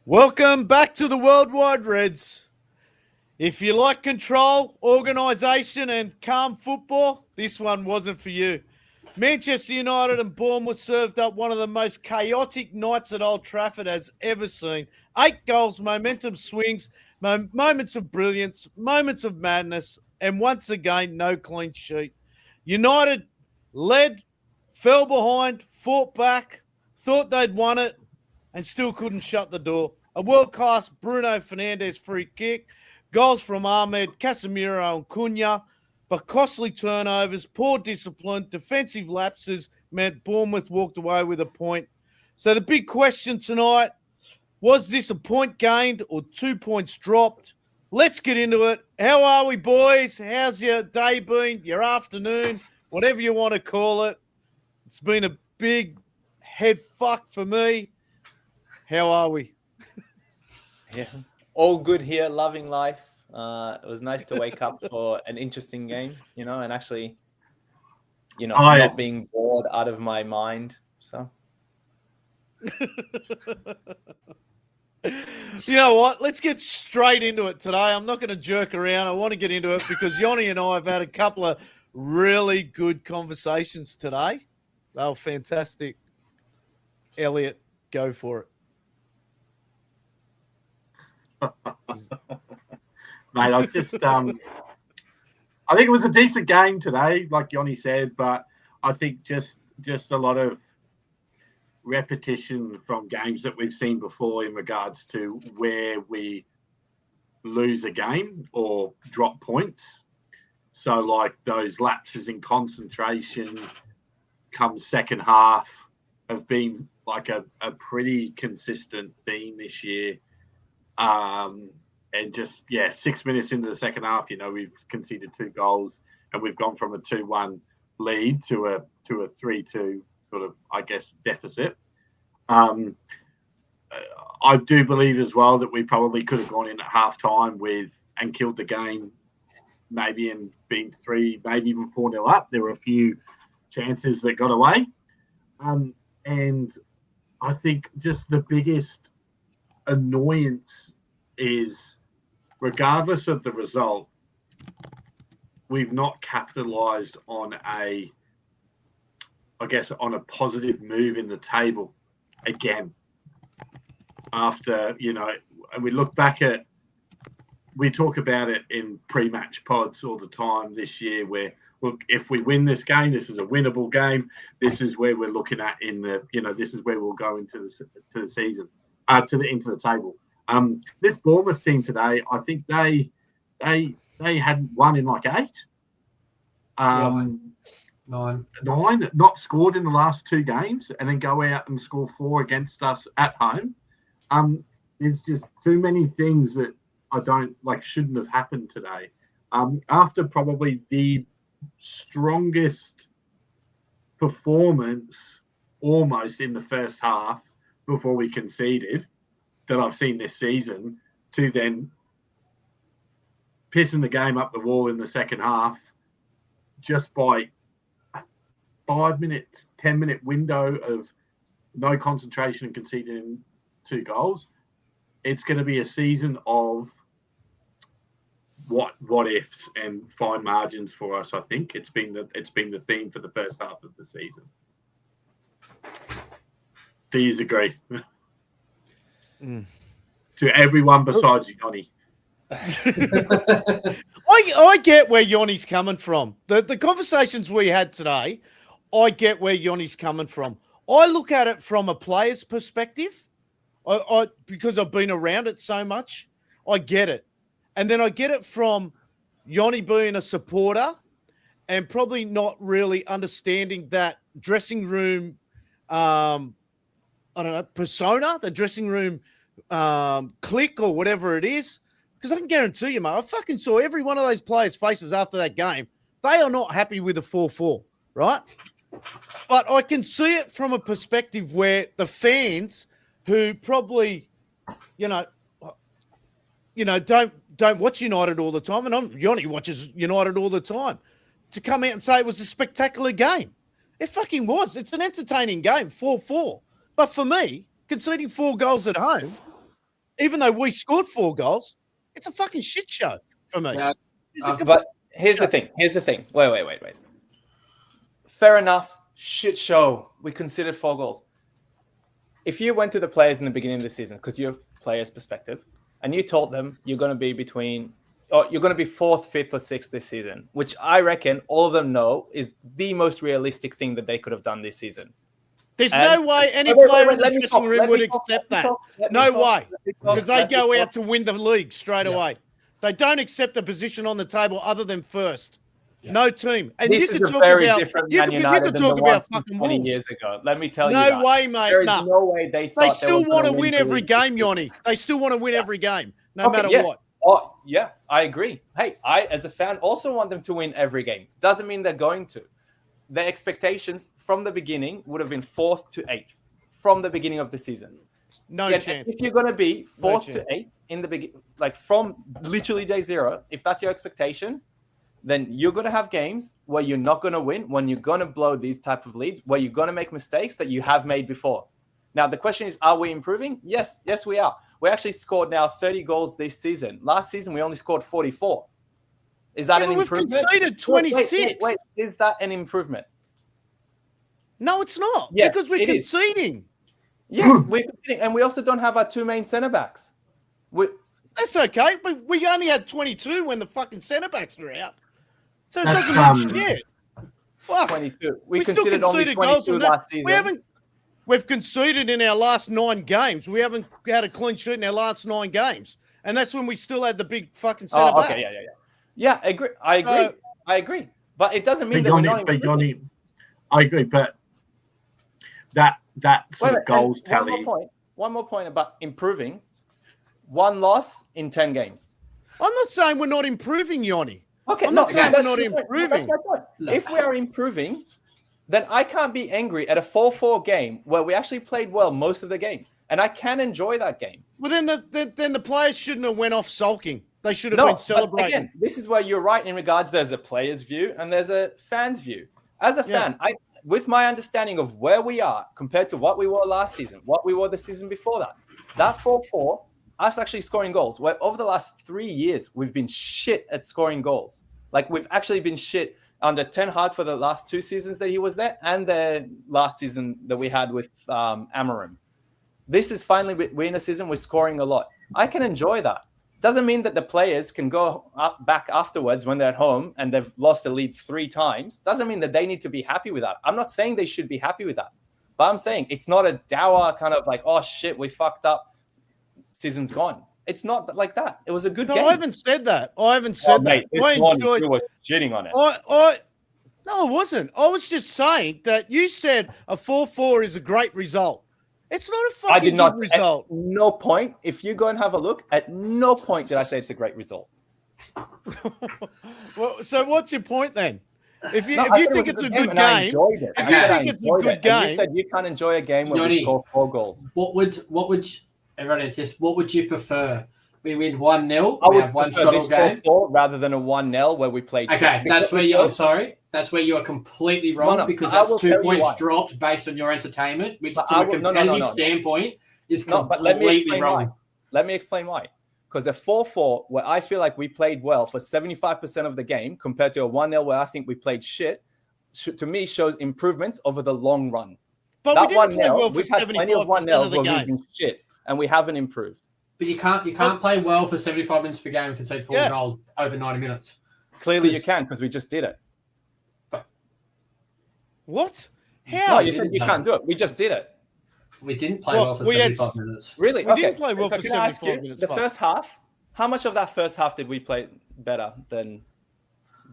Welcome back to the Worldwide Reds. If you like control, organisation and calm football, this one wasn't for you. Manchester United and Bournemouth served up one of the most chaotic nights at Old Trafford has ever seen. 8 goals, momentum swings, moments of brilliance, moments of madness, and once again, no clean sheet. United led, fell behind, fought back, thought they'd won it, and still couldn't shut the door. A world-class Bruno Fernandes free kick, goals from Ahmed, Casemiro and Cunha, but costly turnovers, poor discipline, defensive lapses meant Bournemouth walked away with a point. So the big question tonight, was this a point gained or 2 points dropped? Let's get into it. How are we, boys? How's your day been, your afternoon, whatever you want to call it? It's been a big head fuck for me. How are we? Yeah, all good here, loving life. It was nice to wake up for an interesting game, and actually, not being bored out of my mind. So, you know what? Let's get straight into it today. I'm not going to jerk around. I want to get into it because Yanni and I have had a couple of really good conversations today. They were fantastic. Elliot, go for it. Mate, I was just I think it was a decent game today, like Yoni said, but I think just a lot of repetition from games that we've seen before in regards to where we lose a game or drop points. So like those lapses in concentration come second half have been like a pretty consistent theme this year. And just, 6 minutes into the second half, we've conceded 2 goals and we've gone from a 2-1 lead to a 3-2 sort of, I guess, deficit. I do believe as well that we probably could have gone in at half time and killed the game, maybe in being 3, maybe even 4-0 up. There were a few chances that got away. And I think just the biggest annoyance is, regardless of the result, we've not capitalised on a positive move in the table again. After, and we look back at, we talk about it in pre-match pods all the time this year where, look, if we win this game, this is a winnable game. This is where we're looking at this is where we'll go into the season, into the table. This Bournemouth team today, I think they hadn't won in like 8. 9. 9, not scored in the last 2 games, and then go out and score 4 against us at home. There's just too many things that I don't shouldn't have happened today. After probably the strongest performance almost in the first half before we conceded that I've seen this season, to then pissing the game up the wall in the second half just by a 5-minute, 10-minute window of no concentration and conceding 2 goals. It's going to be a season of what ifs and fine margins for us. I think it's been the theme for the first half of the season. Do you agree? To everyone besides Yoni. I get where Yoni's coming from. The conversations we had today, I get where Yoni's coming from. I look at it from a player's perspective. I because I've been around it so much, I get it. And then I get it from Yoni being a supporter and probably not really understanding that dressing room persona, the dressing room click or whatever it is, because I can guarantee you, mate, I fucking saw every one of those players' faces after that game. They are not happy with the 4-4, right? But I can see it from a perspective where the fans who probably, don't watch United all the time, and Yoni watches United all the time, to come out and say it was a spectacular game. It fucking was. It's an entertaining game, 4-4. But for me, conceding 4 goals at home, even though we scored 4 goals, it's a fucking shit show for me. Yeah. But here's the thing. Wait. Fair enough. Shit show. We considered 4 goals. If you went to the players in the beginning of the season, because you're a player's perspective, and you told them you're going to be you're going to be 4th, 5th, or 6th this season, which I reckon all of them know is the most realistic thing that they could have done this season. There's no way any player in the dressing room would accept that. No way. Because they go out to win the league straight away. They don't accept a position on the table other than first. Yeah. No team. And this is a very different Man United than the one from 20 years ago. Let me tell you that. No way, mate. There is no way they thought they still want to win every game, Yoni. They still want to win every game, no matter what. Oh, yeah, I agree. Hey, I, as a fan, also want them to win every game. Doesn't mean they're going to. Their expectations from the beginning would have been 4th to 8th from the beginning of the season. No chance. If you're going to be 4th to 8th in the beginning, like from literally day 0, if that's your expectation, then you're going to have games where you're not going to win, when you're going to blow these type of leads, where you're going to make mistakes that you have made before. Now, the question is, are we improving? Yes, we are. We actually scored now 30 goals this season. Last season, we only scored 44. Is that an improvement? We've conceded 26. Wait. Is that an improvement? No, it's not. Yes, because we're conceding. Yes, we're conceding. And we also don't have our 2 main centre-backs. That's okay. But we only had 22 when the fucking centre-backs were out. So it doesn't matter shit. Fuck. 22. We still conceded only 22 last season. We've conceded in our last 9 games. We haven't had a clean sheet in our last 9 games. And that's when we still had the big fucking centre-back. Okay, yeah. I agree. But it doesn't mean that we're not improving. I agree, but that sort of goals tally. One more point about improving. 1 loss in 10 games. I'm not saying we're not improving, Yoni. Okay, I'm not saying we're not improving. That's my point. If we are improving, then I can't be angry at a 4-4 game where we actually played well most of the game. And I can enjoy that game. Well, then the players shouldn't have went off sulking. They should have been celebrating. Again, this is where you're right in regards there's a player's view and there's a fan's view. As a fan, with my understanding of where we are compared to what we were last season, what we were the season before that 4-4, us actually scoring goals, where over the last 3 years, we've been shit at scoring goals. Like, we've actually been shit under Ten Hag for the last 2 seasons that he was there and the last season that we had with Amarim. This is finally, we're in a season we're scoring a lot. I can enjoy that. Doesn't mean that the players can go back afterwards when they're at home and they've lost the lead 3 times. Doesn't mean that they need to be happy with that. I'm not saying they should be happy with that. But I'm saying it's not a dour kind of like, oh, shit, we fucked up. Season's gone. It's not like that. It was a good game. I haven't said that. I haven't said that. You were shitting on it. No, I wasn't. I was just saying that you said a 4-4 is a great result. It's not a fucking good result. At no point, if you go and have a look, at no point did I say it's a great result. Well, so what's your point then? If you think it's a good game, I enjoyed it. If you think it's a good game, you said you can't enjoy a game where we score 4 goals. What would everyone insist? What would you prefer? We win 1-0. We have one shot all game, 4-4 rather than a 1-0 where we played. Okay, that's where I'm sorry. That's where you are completely wrong because that's 2 points dropped based on your entertainment, which from a competitive standpoint is completely wrong. Let me explain why. Because a 4-4 where I feel like we played well for 75% of the game compared to a 1-0 where I think we played shit, to me shows improvements over the long run. But that we didn't play well for 75% of the game. We've been shit and we haven't improved. But you can't play well for 75 minutes per game and concede 4 goals over 90 minutes. Clearly you can because we just did it. What? How? No, you said you can't do it. We just did it. We didn't play well for 75 minutes. Really? We didn't play well for 75 minutes. The first half, how much of that first half did we play better than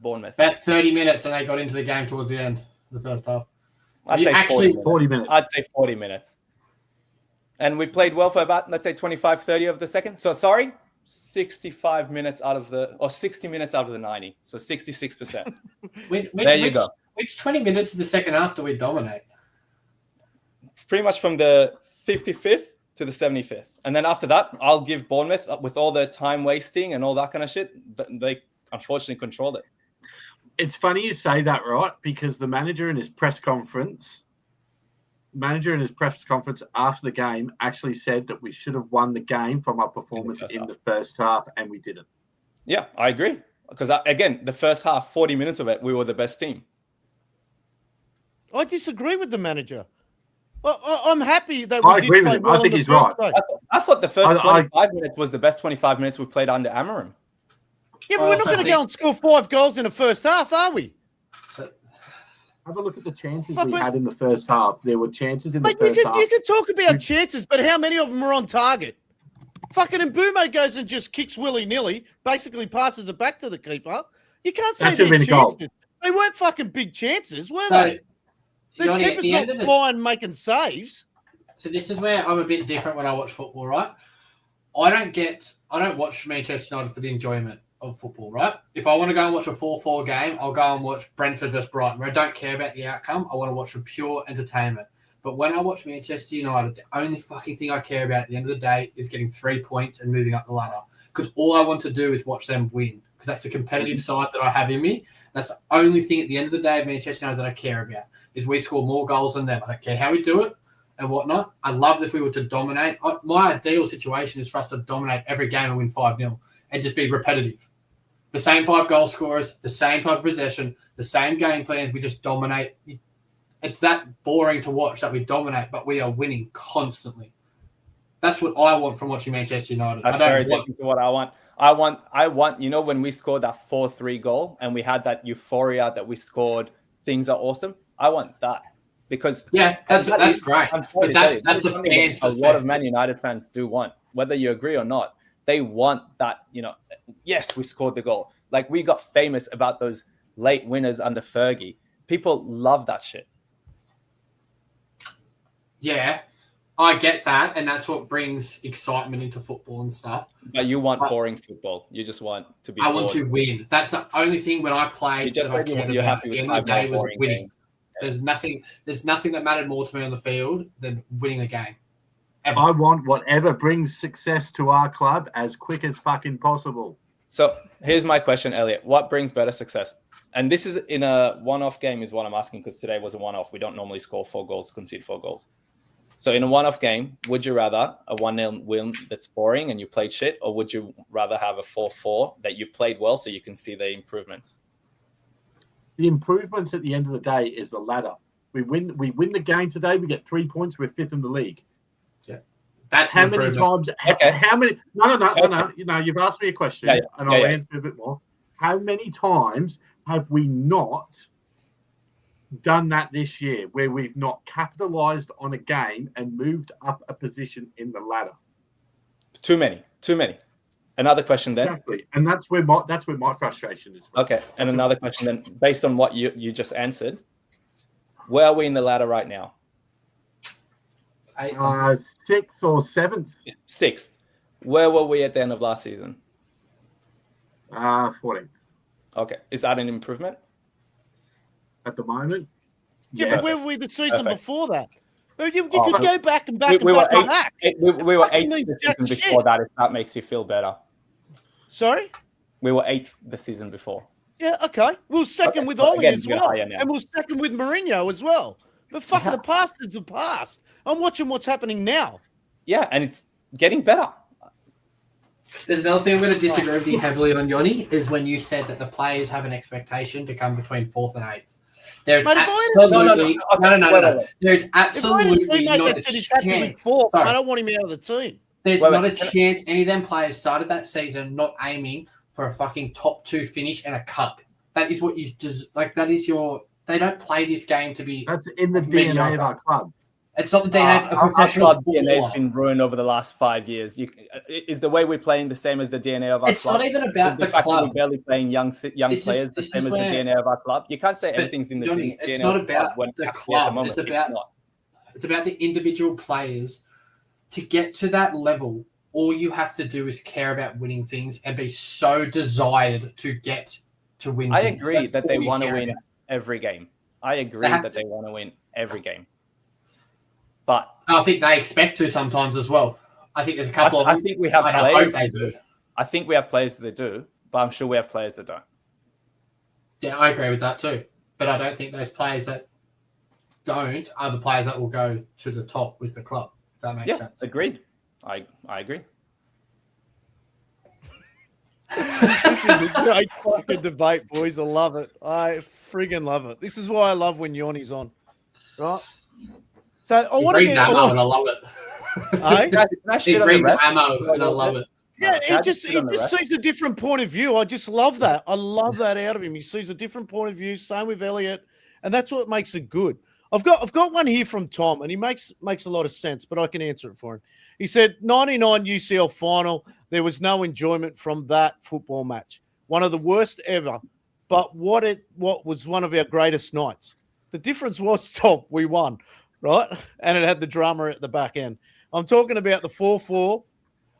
Bournemouth? About 30 minutes and they got into the game towards the end, the first half. I'd say 40 minutes. I'd say 40 minutes. And we played well for about, let's say, 25, 30 of the second. So, 65 minutes out of or 60 minutes out of the 90. So, 66%. There you go. Which 20 minutes of the second half do we dominate? Pretty much from the 55th to the 75th. And then after that, I'll give Bournemouth, with all the time wasting and all that kind of shit, they unfortunately controlled it. It's funny you say that, right? Because the manager in his press conference manager in his press conference after the game actually said that we should have won the game from our performance in the first half, and we didn't. Yeah, I agree. Because, again, the first half, 40 minutes of it, we were the best team. I disagree with the manager. I'm happy that I agree with him. I think he's right. I thought the first 25 minutes was the best 25 minutes we played under Amarim. Yeah, but we're not going to go and score 5 goals in the first half, are we? Have a look at the chances we had in the first half. There were chances in the first half. You can talk about chances, but how many of them are on target? Fucking Mbumo goes and just kicks willy-nilly, basically passes it back to the keeper. You can't say they're chances. They weren't fucking big chances, were they? The keeper's not flying making saves. So this is where I'm a bit different when I watch football, right? I don't watch Manchester United for the enjoyment of football, right? If I want to go and watch a 4-4 game, I'll go and watch Brentford versus Brighton, where I don't care about the outcome. I want to watch for pure entertainment. But when I watch Manchester United, the only fucking thing I care about at the end of the day is getting 3 points and moving up the ladder. Because all I want to do is watch them win. Because that's the competitive side that I have in me. That's the only thing at the end of the day of Manchester United that I care about, is we score more goals than them. I don't care how we do it and whatnot. I love if we were to dominate. My ideal situation is for us to dominate every game and win 5-0 and just be repetitive. The same 5 goal scorers, the same type of possession, the same game plan. We just dominate. It's that boring to watch that we dominate, but we are winning constantly. That's what I want from watching Manchester United. That's very different to what I want. I want, you know, when we scored that 4-3 goal and we had that euphoria that we scored, things are awesome. I want that. Because that's great. But that's a fans. A lot of Man United fans do want, whether you agree or not. They want that, you know, yes, we scored the goal. Like, we got famous about those late winners under Fergie. People love that shit. Yeah, I get that. And that's what brings excitement into football and stuff. But you want boring football. You just want to be want to win. That's the only thing when I played that I cared about at the end of the day was winning. There's nothing that mattered more to me on the field than winning a game. Ever. I want whatever brings success to our club as quick as fucking possible. So here's my question, Elliot. What brings better success? And this is in a one-off game is what I'm asking, because today was a one-off. We don't normally score 4 goals, concede 4 goals. So in a one-off game, would you rather a 1-0 win that's boring and you played shit, or would you rather have a 4-4 that you played well so you can see the improvements? The improvements at the end of the day is the ladder. We win the game today, we get 3 points, we're 5th in the league. That's how many times? Okay. How many? No. You know, you've asked me a question, and I'll answer a bit more. How many times have we not done that this year, where we've not capitalized on a game and moved up a position in the ladder? Too many. Another question then. Exactly, and that's where my frustration is. Okay, and another question then, based on what you just answered, where are we in the ladder right now? 6th or 7th. 6th. Where were we at the end of last season? 14th. Okay. Is that an improvement? At the moment? Yeah, but where were we the season before that? You could go back and back. We were 8th the season before that, if that makes you feel better. Sorry? We were 8th the season before. Yeah, okay. We were second with Ollie as well. And we were second with Mourinho as well. But fucking the past is the past. I'm watching what's happening now. Yeah, and it's getting better. There's another thing I'm going to disagree with you heavily on, Yoni, is when you said that the players have an expectation to come between 4th and 8th. There's absolutely no. There's absolutely not a chance. I don't want him out of the team. There's not a chance any of them players started that season not aiming for a fucking top 2 finish and a cup. That is what you just like. That is your. They don't play this game to be. That's in the DNA of our club. It's not the DNA of a professional footballer. Our DNA has been ruined over the last 5 years. Is the way we're playing the same as the DNA of our club? It's not even about the club. We're barely playing young players the same as the DNA of our club. You can't say everything's in the DNA. It's not about the club. It's about the individual players. To get to that level, all you have to do is care about winning things and be so desired to get to win. I agree that they want to win every game. I agree that they want to win every game. But I think they expect to sometimes as well. I think there's a couple of. I think we have players. I hope they do. I think we have players that do, but I'm sure we have players that don't. Yeah, I agree with that too. But I don't think those players that don't are the players that will go to the top with the club. If that makes sense. Agreed. I agree. This is a great fucking debate, boys. I love it. I friggin' love it. This is why I love when Yanni's on. Right? So I want to get ammo and I love it. He brings ammo and I love it. Yeah, he just sees a different point of view. I just love that. I love that out of him. He sees a different point of view. Same with Elliot, and that's what makes it good. I've got one here from Tom, and he makes a lot of sense, but I can answer it for him. He said, 99 UCL final, there was no enjoyment from that football match. One of the worst ever, but what was one of our greatest nights. The difference was, Tom, we won, right? And it had the drama at the back end. I'm talking about the 4-4.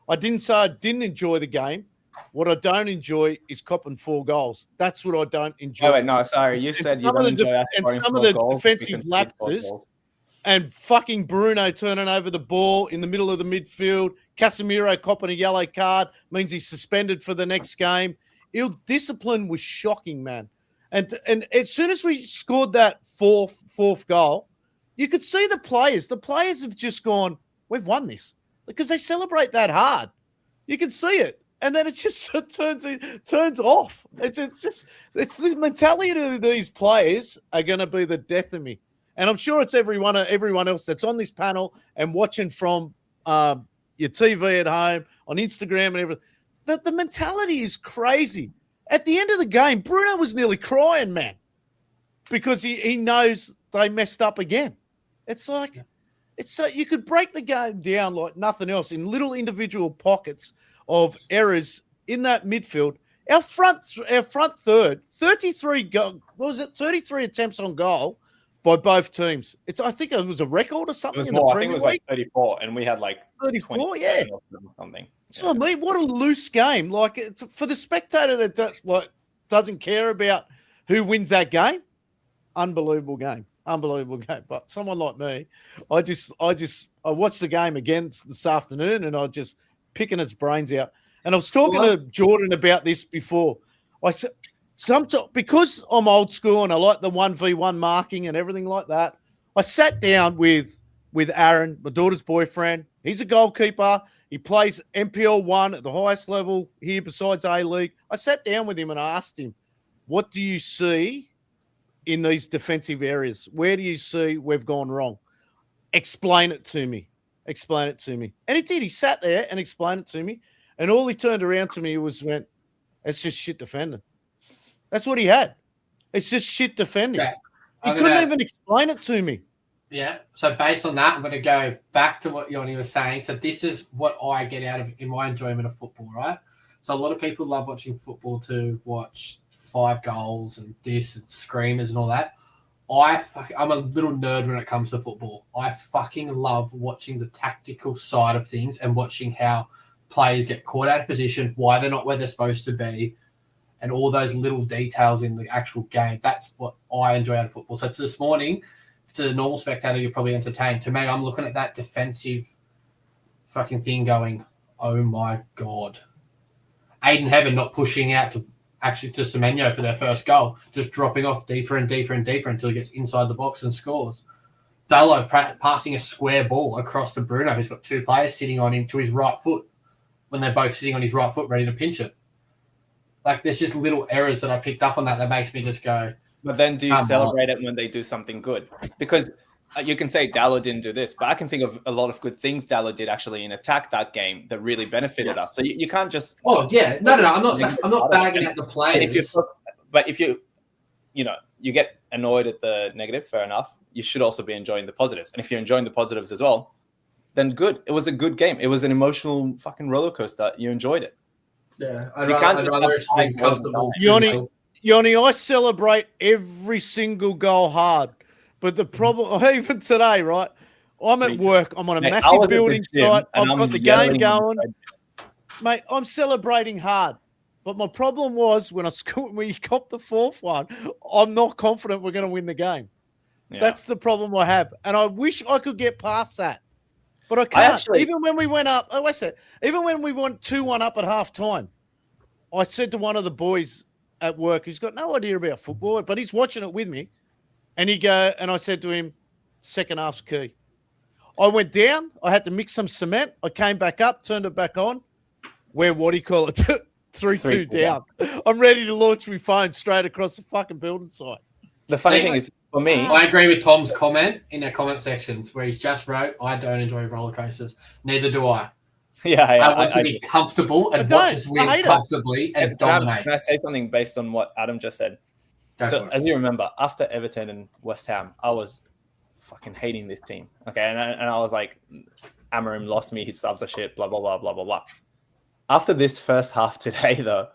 I didn't say I didn't enjoy the game. What I don't enjoy is copping 4 goals. That's what I don't enjoy. Oh, wait, no, sorry. You said you don't enjoy us and some of the defensive lapses and fucking Bruno turning over the ball in the middle of the midfield. Casemiro copping a yellow card means he's suspended for the next game. Ill-discipline was shocking, man. And as soon as we scored that fourth goal, you could see the players. The players have just gone, we've won this. Because they celebrate that hard. You can see it. And then it just turns off. It's the mentality of these players are going to be the death of me. And I'm sure it's everyone else that's on this panel and watching from your TV at home, on Instagram and everything. The mentality is crazy. At the end of the game, Bruno was nearly crying, man, because he knows they messed up again. It's like it's so you could break the game down like nothing else in little individual pockets of errors in that midfield. Our front third, 33 attempts on goal by both teams. I think it was a record or something. It was more. I think it was like 34, and we had like 34. Yeah, or something. So I mean, what a loose game! Like for the spectator that doesn't care about who wins that game, unbelievable game. But someone like me, I watched the game again this afternoon, and I just picking its brains out. And I was talking to Jordan about this before. I said, because I'm old school and I like the 1v1 marking and everything like that, I sat down with Aaron, my daughter's boyfriend. He's a goalkeeper. He plays NPL 1 at the highest level here besides A-League. I sat down with him and I asked him, what do you see in these defensive areas? Where do you see we've gone wrong? Explain it to me. And he did. He sat there and explained it to me. And all he turned around to me went, it's just shit defending. That's what he had. It's just shit defending. Yeah. He couldn't even explain it to me. Yeah. So based on that, I'm going to go back to what Yanni was saying. So this is what I get out of in my enjoyment of football, right? So a lot of people love watching football to watch 5 goals and this and screamers and all that. I'm a little nerd when it comes to football. I fucking love watching the tactical side of things and watching how players get caught out of position, why they're not where they're supposed to be, and all those little details in the actual game. That's what I enjoy out of football. So to this morning, to the normal spectator, you're probably entertained. To me, I'm looking at that defensive fucking thing going, oh my God. Aiden Heaven not pushing out to Semenyo for their first goal, just dropping off deeper and deeper and deeper until he gets inside the box and scores. Dallo passing a square ball across to Bruno, who's got 2 players sitting on him to his right foot when they're both sitting on his right foot ready to pinch it. Like, there's just little errors that I picked up on that makes me just go. But then do you celebrate it when they do something good? Because you can say Dallo didn't do this, but I can think of a lot of good things Dallo did actually in attack that game that really benefited us. So you can't just. Oh yeah, no. I'm not bagging at the players. But if you get annoyed at the negatives, fair enough. You should also be enjoying the positives, and if you're enjoying the positives as well, then good. It was a good game. It was an emotional fucking roller coaster. You enjoyed it. Yeah, I'd rather be comfortable. Yanni, I celebrate every single goal hard. But the problem, even today, right? I'm at work. I'm on a massive building site. I've got the game going. Mate, I'm celebrating hard. But my problem was when we copped the 4th one, I'm not confident we're going to win the game. Yeah. That's the problem I have. And I wish I could get past that. But I can't. Even when we went up, even when we went 2-1 up at halftime, I said to one of the boys at work, who's got no idea about football, but he's watching it with me. And I said to him, second half's key. I went down. I had to mix some cement. I came back up, turned it back on. We're, 3-2 down. I'm ready to launch my phone straight across the fucking building site. The funny thing is, for me, I agree with Tom's comment in the comment sections where he's just wrote, "I don't enjoy roller coasters. Neither do I. I want to be comfortable and watch us win comfortably and dominate." Can I say something based on what Adam just said? So, as you remember, after Everton and West Ham, I was fucking hating this team. Okay, and I was like, Amarim lost me. His subs are shit. Blah blah blah blah blah blah. After this first half today, though,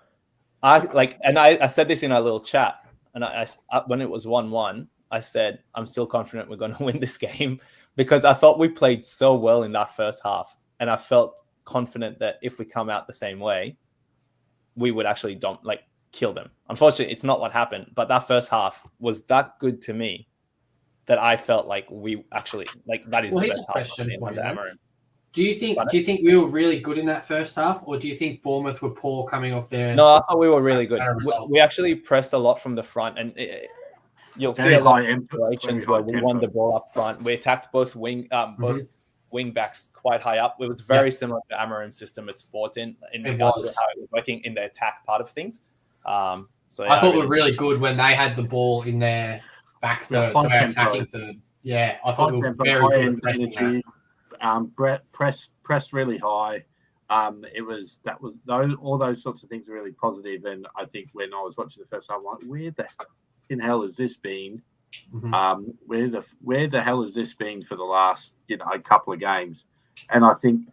I said this in our little chat, and I when it was 1-1, I said I'm still confident we're going to win this game because I thought we played so well in that first half, and I felt confident that if we come out the same way, we would actually kill them. Unfortunately, it's not what happened, but that first half was that good to me that I felt like we actually that is the best half. Do you think we were really good in that first half, or do you think Bournemouth were poor coming off there? No, I thought we were really good. We actually pressed a lot from the front, and you'll see a lot of situations where we won the ball up front. We attacked both wing backs quite high up. It was very similar to Amarim's system at Sporting in regards to how it was working in the attack part of things. I thought we were really good when they had the ball in their back third, so our attacking third. Yeah, I thought we were very good at pressing that. Pressed really high. All those sorts of things are really positive. And I think when I was watching the first half, I'm like, where the hell has this been? Where the hell has this been for the last couple of games? And I think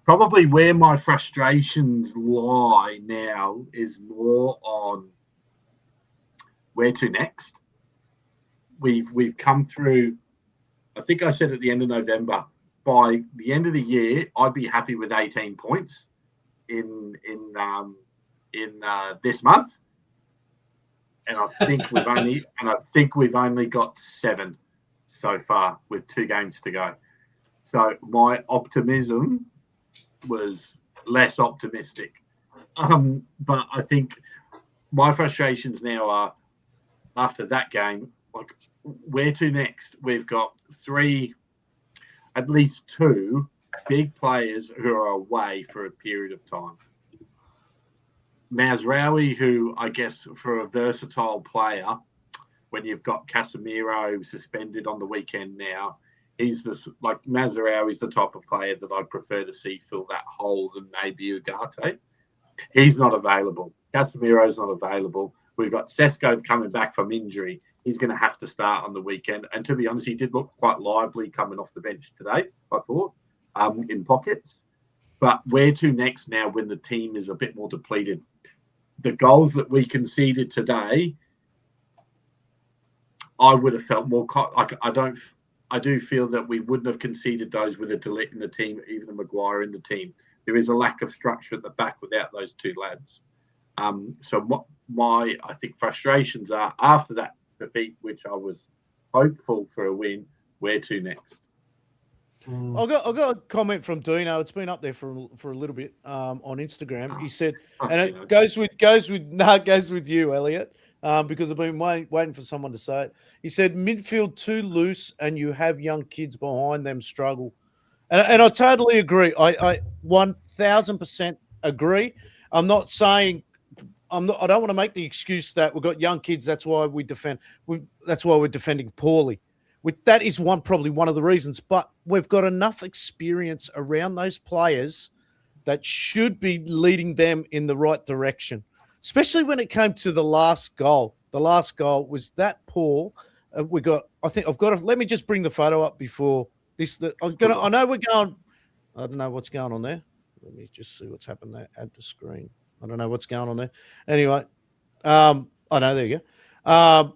probably where my frustrations lie now is more on where to next. We've come through. I think I said at the end of November, by the end of the year, I'd be happy with 18 points in this month, and I think we've only got 7 so far with 2 games to go. So my optimism was less optimistic, but I think my frustrations now are after that game. Where to next? We've got 3. At least 2 big players who are away for a period of time. Mazraoui, who I guess for a versatile player, when you've got Casemiro suspended on the weekend now, Mazraoui is the type of player that I prefer to see fill that hole than maybe Ugarte. He's not available. Casemiro's not available. We've got Sesko coming back from injury. He's going to have to start on the weekend. And to be honest, he did look quite lively coming off the bench today, I thought, in pockets. But where to next now when the team is a bit more depleted? The goals that we conceded today, I would have felt more. I do feel that we wouldn't have conceded those with a Delit in the team, even a Maguire in the team. There is a lack of structure at the back without those 2 lads. So what my frustrations are after that defeat, which I was hopeful for a win, where to next? I got a comment from Dino. It's been up there for a little bit on Instagram. He said, and it goes with you, Elliot, because I've been waiting for someone to say it. He said, midfield too loose, and you have young kids behind them struggle, and I totally agree. I 1000% agree. I'm not saying. I don't want to make the excuse that we've got young kids. That's why we defend. That's why we're defending poorly. That is probably one of the reasons. But we've got enough experience around those players that should be leading them in the right direction. Especially when it came to the last goal. The last goal was that poor. Let me just bring the photo up before this. I know we're going. I don't know what's going on there. Let me just see what's happened there. Add to screen. I don't know what's going on there. Anyway, there you go.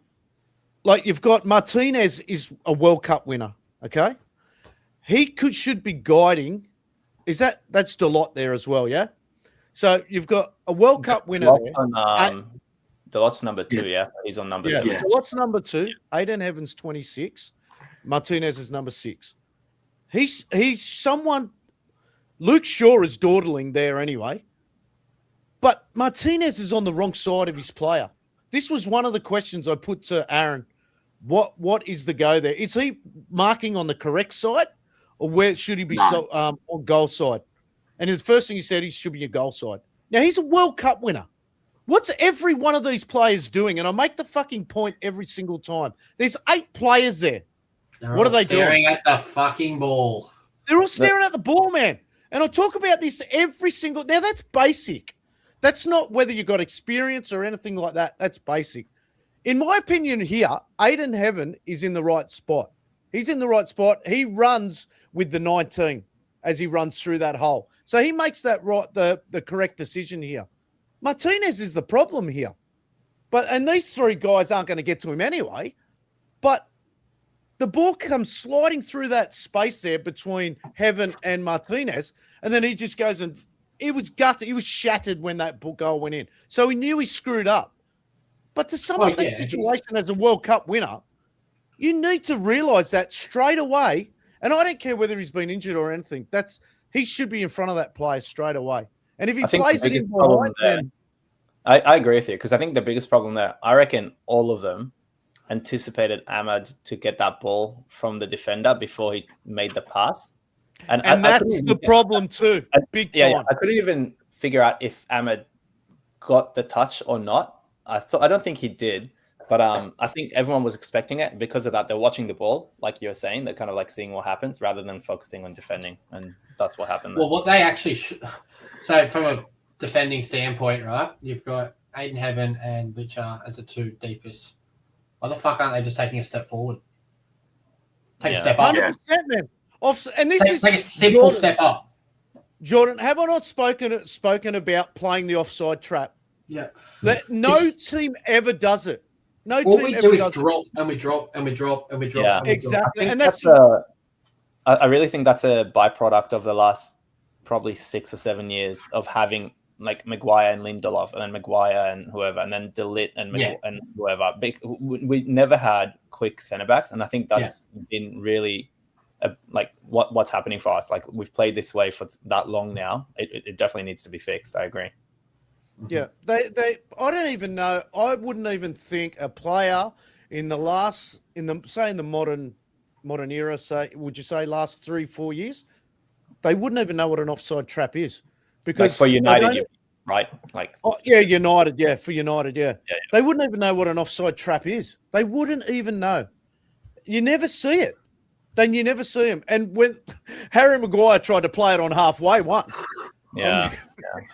You've got Martinez is a World Cup winner, okay? He should be guiding. That's Delot there as well, yeah? So you've got a World Cup winner there. Delot's number 2, yeah. He's on number 7. Delot's number 2. Aiden Evans 26. Martinez is number 6. He's someone. Luke Shaw is dawdling there anyway. But Martinez is on the wrong side of his player. This was one of the questions I put to Aaron What is the go there? Is he marking on the correct side, or where should he be on goal side? And the first thing he said, he should be a goal side. Now, he's a World Cup winner. What's every one of these players doing? And I make the fucking point every single time. There's 8 players there. What are they doing? Staring at the fucking ball. They're all staring at the ball, man. And I talk about this every single... Now, that's basic. That's not whether you got experience or anything like that. That's basic. In my opinion here, Aiden Heaven is in the right spot. He's in the right spot. He runs with the 19 as he runs through that hole. So he makes that right, the correct decision here. Martinez is the problem here. And these 3 guys aren't going to get to him anyway. But the ball comes sliding through that space there between Heaven and Martinez. And then he just goes and he was gutted. He was shattered when that goal went in. So he knew he screwed up. But to sum up that situation as a World Cup winner, you need to realise that straight away. And I don't care whether he's been injured or anything. He should be in front of that player straight away. And if he plays it in behind, then I agree with you, because I think the biggest problem there, I reckon all of them anticipated Ahmad to get that ball from the defender before he made the pass. And that's the problem too, big time. Yeah, I couldn't even figure out if Ahmad got the touch or not. I don't think he did, but I think everyone was expecting it. Because of that, they're watching the ball, like you were saying. They're kind of like seeing what happens rather than focusing on defending, and that's what happened. Well, what they actually so from a defending standpoint, right? You've got Aiden Heaven and Lucha as the 2 deepest. Why the fuck aren't they just taking a step forward? Take a step up. 100%, man. And this is like a simple step up. Jordan, have I not spoken about playing the offside trap? Yeah. That no team ever does it. No all team we ever do does is drop and we drop and we drop and we drop. Yeah, and we exactly. I And that's I really think that's a byproduct of the last probably 6 or 7 years of having like Maguire and Lindelof, and then Maguire and whoever, and then DeLitt and and whoever. We never had quick centre backs, and I think that's been really like what's happening for us. Like, we've played this way for that long now. It definitely needs to be fixed. I agree. Yeah, I don't even know. I wouldn't even think a player in the modern era, would you say last 3-4 years, they wouldn't even know what an offside trap is. Because like for United, right? Like, United, for United, yeah. They wouldn't even know what an offside trap is. They wouldn't even know. You never see it. Then you never see him. And when Harry Maguire tried to play it on halfway once. Yeah.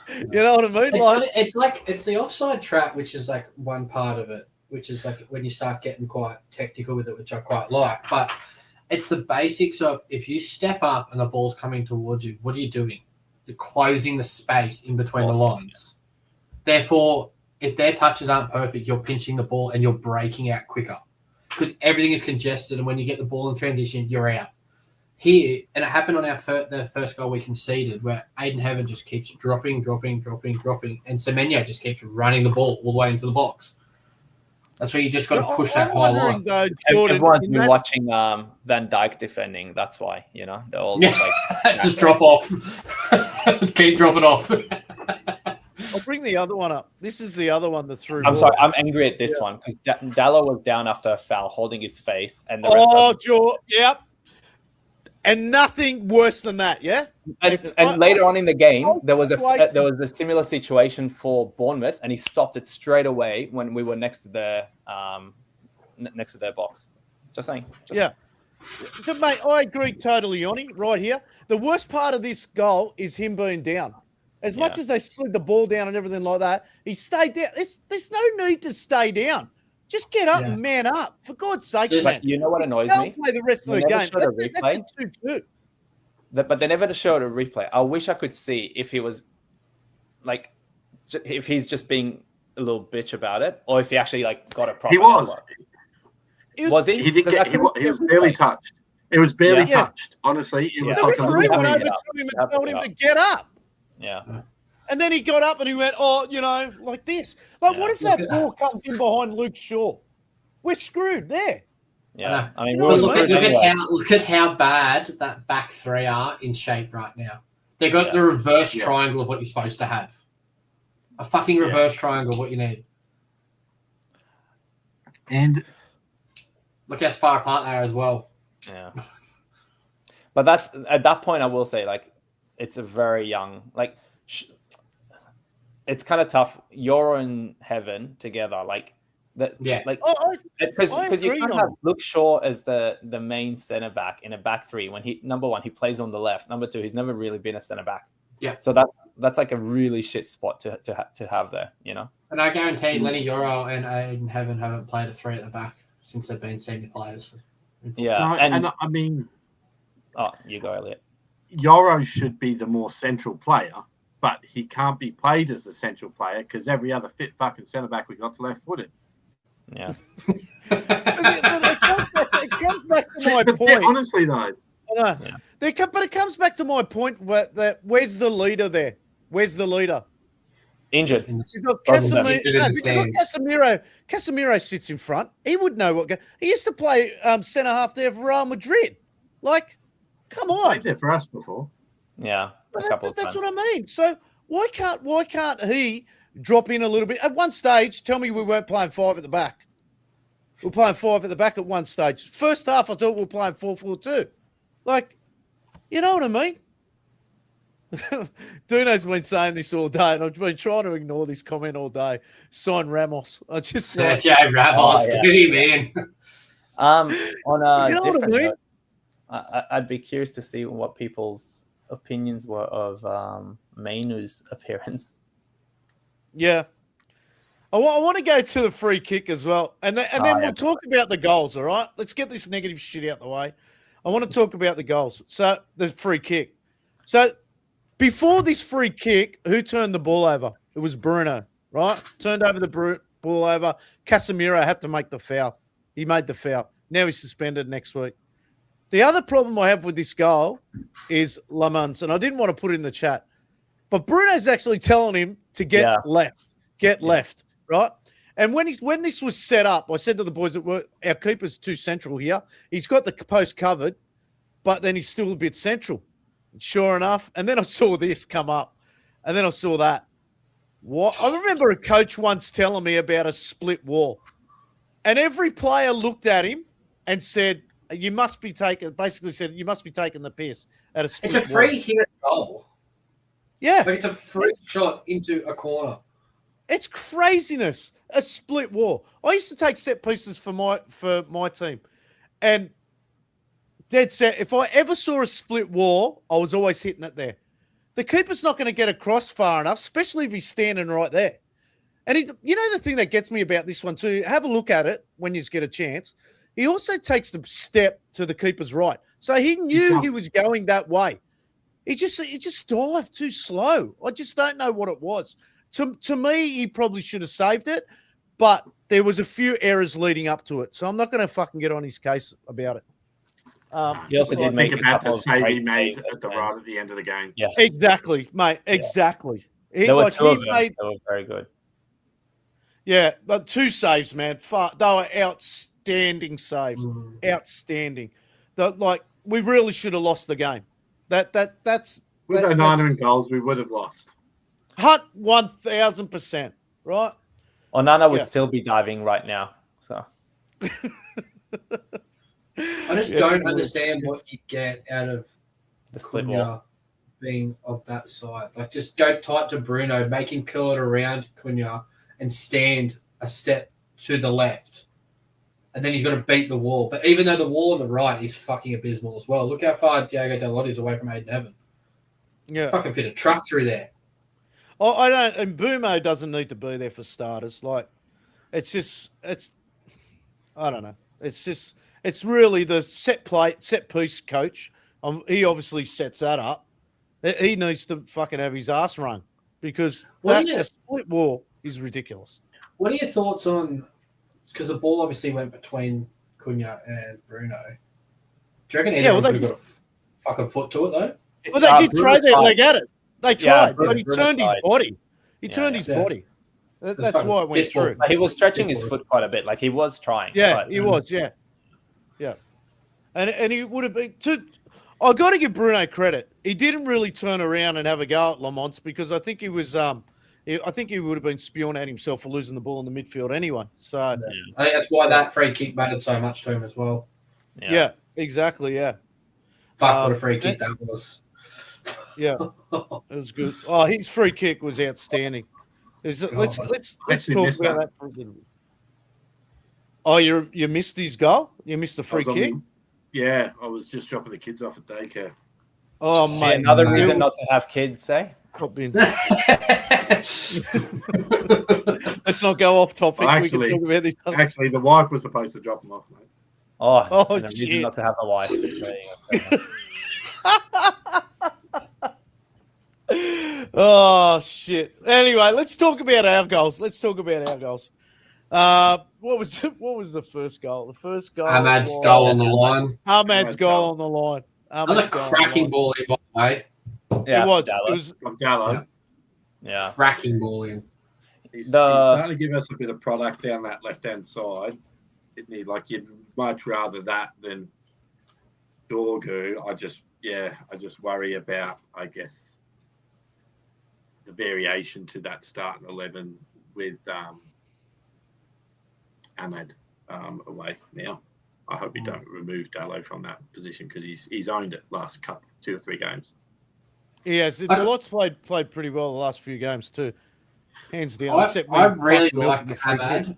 You know what I mean? It's the offside trap, which is like one part of it, which is like when you start getting quite technical with it, which I quite like. But it's the basics of, if you step up and the ball's coming towards you, what are you doing? You're closing the space in between the lines. Therefore, if their touches aren't perfect, you're pinching the ball and you're breaking out quicker because everything is congested. And when you get the ball in transition, you're out. Here, and it happened on the first goal we conceded, where Aiden Heaven just keeps dropping, and Semenyo just keeps running the ball all the way into the box. That's where you just got to push that high line. Everyone's been watching Van Dijk defending. That's why, they're all just just drop off. Keep dropping off. I'll bring the other one up. This is the other one that threw. I'm sorry. I'm angry at this one because Dallo was down after a foul, holding his face, and the yep. And nothing worse than that, yeah. And later on in the game, there was a similar situation for Bournemouth, and he stopped it straight away when we were next to their box. Just saying. So, mate, I agree totally, Yoni. Right here, the worst part of this goal is him being down. As much as they slid the ball down and everything like that, he stayed down. There's no need to stay down. Just get up and man up. For God's sake, man. You know what annoys me? Play the rest of the game. That's a 2-2. But they never showed a replay. I wish I could see if he was like, if he's just being a little bitch about it, or if he actually got a proper. He was. Was he? He didn't get. He was barely touched. It was barely touched. Honestly, it was the like referee went over to him and told him to get up. Yeah. And then he got up and he went, like this. Like, what if that ball comes in behind Luke Shaw? We're screwed there. Yeah. I mean, look at how bad that back 3 are in shape right now. They've got the reverse triangle of what you're supposed to have. A fucking reverse triangle of what you need. And Look how far apart they are as well. Yeah. But that's at that point, I will say, like, it's a very young, like, it's kind of tough. You're in heaven together, like that. Yeah. Like, I because you agree can't on have it. Luke Shaw as the main centre back in a back three when number one, he plays on the left. Number two, he's never really been a centre back. Yeah. So that's like a really shit spot to have there, you know. And I guarantee Lenny Yoro and Aiden haven't played a three at the back since they've been senior players. Yeah, No, and I mean, oh, you go, Elliot. Yoro should be the more central player, but he can't be played as a central player because every other fit fucking centre back we got's left-footed. Yeah. But it comes back to my point. Honestly, though. But it comes back to my point where's the leader there? Where's the leader? Injured. You've got Casemiro. Casemiro sits in front. He would know what. He used to play centre half there for Real Madrid. Like, come on. Played there for us before. Yeah, That's what I mean. So why can't he drop in a little bit? At one stage, tell me we weren't playing 5 at the back. We were playing 5 at the back at one stage. First half, I thought we were playing 4-4-2. Like, you know what I mean? Duno's been saying this all day, and I've been trying to ignore this comment all day. Sign Ramos. I just Ramos, get him in. On a You know what I different mean? note, I'd be curious to see what people's opinions were of Mainu's appearance. Yeah. I want to go to the free kick as well. And then we'll talk about the goals, all right? Let's get this negative shit out the way. I want to talk about the goals. So, the free kick. So, before this free kick, who turned the ball over? It was Bruno, right? Turned over the ball over. Casemiro had to make the foul. He made the foul. Now he's suspended next week. The other problem I have with this goal is Lamans, and I didn't want to put it in the chat, but Bruno's actually telling him to get left, right? And when this was set up, I said to the boys that our keeper's too central here. He's got the post covered, but then he's still a bit central. Sure enough, and then I saw this come up, and then I saw that. What? I remember a coach once telling me about a split wall, and every player looked at him and said, "You must be taking." Basically, said, "You must be taking the piss at a split wall." It's a free hit goal. Yeah, like it's a free shot into a corner. It's craziness. A split wall. I used to take set pieces for my team, and dead set. If I ever saw a split wall, I was always hitting it there. The keeper's not going to get across far enough, especially if he's standing right there. And you know the thing that gets me about this one too, have a look at it when you get a chance. He also takes the step to the keeper's right. So he knew he was going that way. He just dived too slow. I just don't know what it was. To me, he probably should have saved it, but there was a few errors leading up to it. So I'm not going to fucking get on his case about it. He also did make a couple of great saves at the end of the game. Yeah, exactly, mate. Exactly. There were two of them. They were very good. Yeah, but 2 saves, man. They were outstanding saves. Outstanding. We really should have lost the game. That's with Onana in goals, we would have lost. 1,000%, right? Onana would still be diving right now. So I just don't understand what you get out of the split wall being on that side. Like, just go tight to Bruno, make him curl it around Cunha, and stand a step to the left. And then he's got to beat the wall. But even though the wall on the right is fucking abysmal as well. Look how far Diego Dalot is away from Aiden Evan. Yeah. Fucking fit a truck through there. Oh, I don't. And Bumo doesn't need to be there for starters. Like, I don't know. It's really the set piece coach. He obviously sets that up. He needs to fucking have his ass rung because a split wall is ridiculous. What are your thoughts on, because the ball obviously went between Cunha and Bruno. Do you reckon anyone could have got a fucking foot to it, though? Well, they did throw their leg at it. They tried, but he turned his body. He turned his body. That's why it went through. He was stretching his foot quite a bit. Like, he was trying. Yeah, he was, yeah. And he would have been... I got to give Bruno credit. He didn't really turn around and have a go at Lamont because I think he was I think he would have been spewing at himself for losing the ball in the midfield anyway. So I think that's why that free kick mattered so much to him as well. yeah exactly. Yeah. Fuck, what a free kick that was. Yeah, it was good. Oh, his free kick was outstanding. Let's talk about that for a little bit. Oh, you missed his goal? You missed the free kick? Yeah, I was just dropping the kids off at daycare. Oh, mate. Another reason not to have kids, say? Let's not go off topic. Well, we can talk about this. Actually, the wife was supposed to drop them off, mate. Oh, and a reason not to have a wife. Oh, shit. Anyway, let's talk about our goals. What was the first goal? The first goal. Ahmad's goal on the line. Ahmad's goal on the line. That was a cracking ball in, by the way. Yeah, it was from Gallo. Yeah. Cracking ball in. He's starting to give us a bit of product down that left-hand side. Like, you'd much rather that than Dorgu. I just worry about, I guess, the variation to that starting 11 with Ahmad away now. I hope we don't remove Dallo from that position because he's owned it last 2 or 3 games. Yes, Delotte's played pretty well the last few games too, hands down. I really like Ahmad,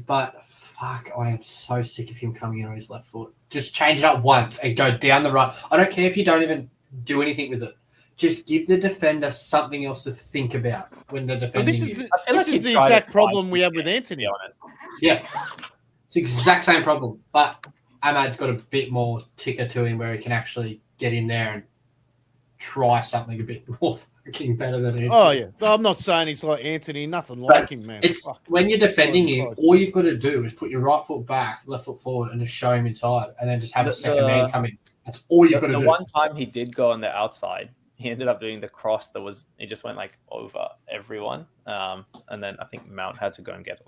but fuck, I am so sick of him coming in on his left foot. Just change it up once and go down the right. I don't care if you don't even do anything with it. Just give the defender something else to think about when they're defending. This is the exact problem we have with Anthony. Yeah, it's the exact same problem, but Ahmad's got a bit more ticker to him where he can actually get in there and try something a bit more fucking better than Anthony. Oh, yeah. I'm not saying he's like Anthony. Nothing like him, man. It's when you're defending him, all you've got to do is put your right foot back, left foot forward, and just show him inside, and then just have a second man come in. That's all you've got to do. The one time he did go on the outside, he ended up doing the cross he just went like over everyone. And then I think Mount had to go and get it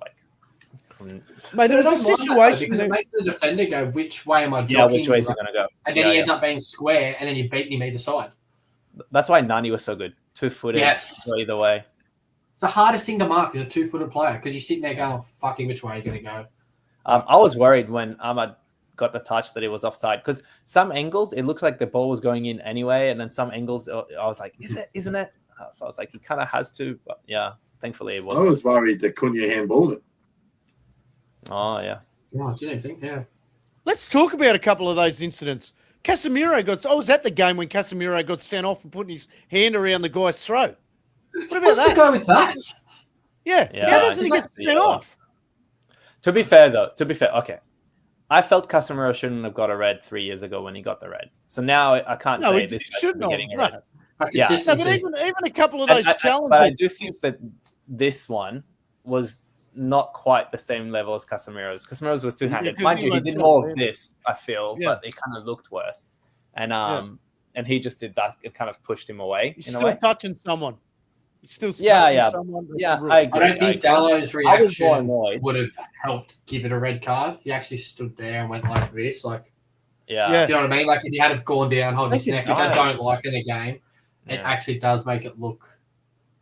Mate, there was a situation that makes the defender go, which way am I jogging? Yeah, which way is he going to go? And then he ends up being square, and then you're beating him either side. That's why Nani was so good. 2-footed. Yes. So either way. It's the hardest thing to mark as a 2-footed player because you're sitting there going, fucking which way are you going to go? I was worried when Ahmad got the touch that it was offside because some angles, it looked like the ball was going in anyway. And then some angles, I was like, is it? Isn't it? So I was like, he kind of has to. But yeah, thankfully it wasn't. I was worried that Cunha handballed it. Oh, yeah. Oh, do you think? Yeah. Let's talk about a couple of those incidents. I was at the game when Casemiro got sent off and putting his hand around the guy's throat. What about that? Go with that? Yeah. How doesn't he get sent off? To be fair, okay. I felt Casemiro shouldn't have got a red 3 years ago when he got the red. So now I can't say this shouldn't be getting a red. Yeah. No, but even a couple of those challenges. But I do think that this one was not quite the same level as Casemiro's. Casemiro's was two-handed. Mind you, he did more of this, I feel, but it kind of looked worse. And he just did that. It kind of pushed him away. He's still touching someone. He's still someone. Yeah, I agree. I don't think Dallo's reaction would have helped give it a red card. He actually stood there and went like this. Do you know what I mean? Like if he had gone down, holding his neck, which I don't like in a game, it actually does make it look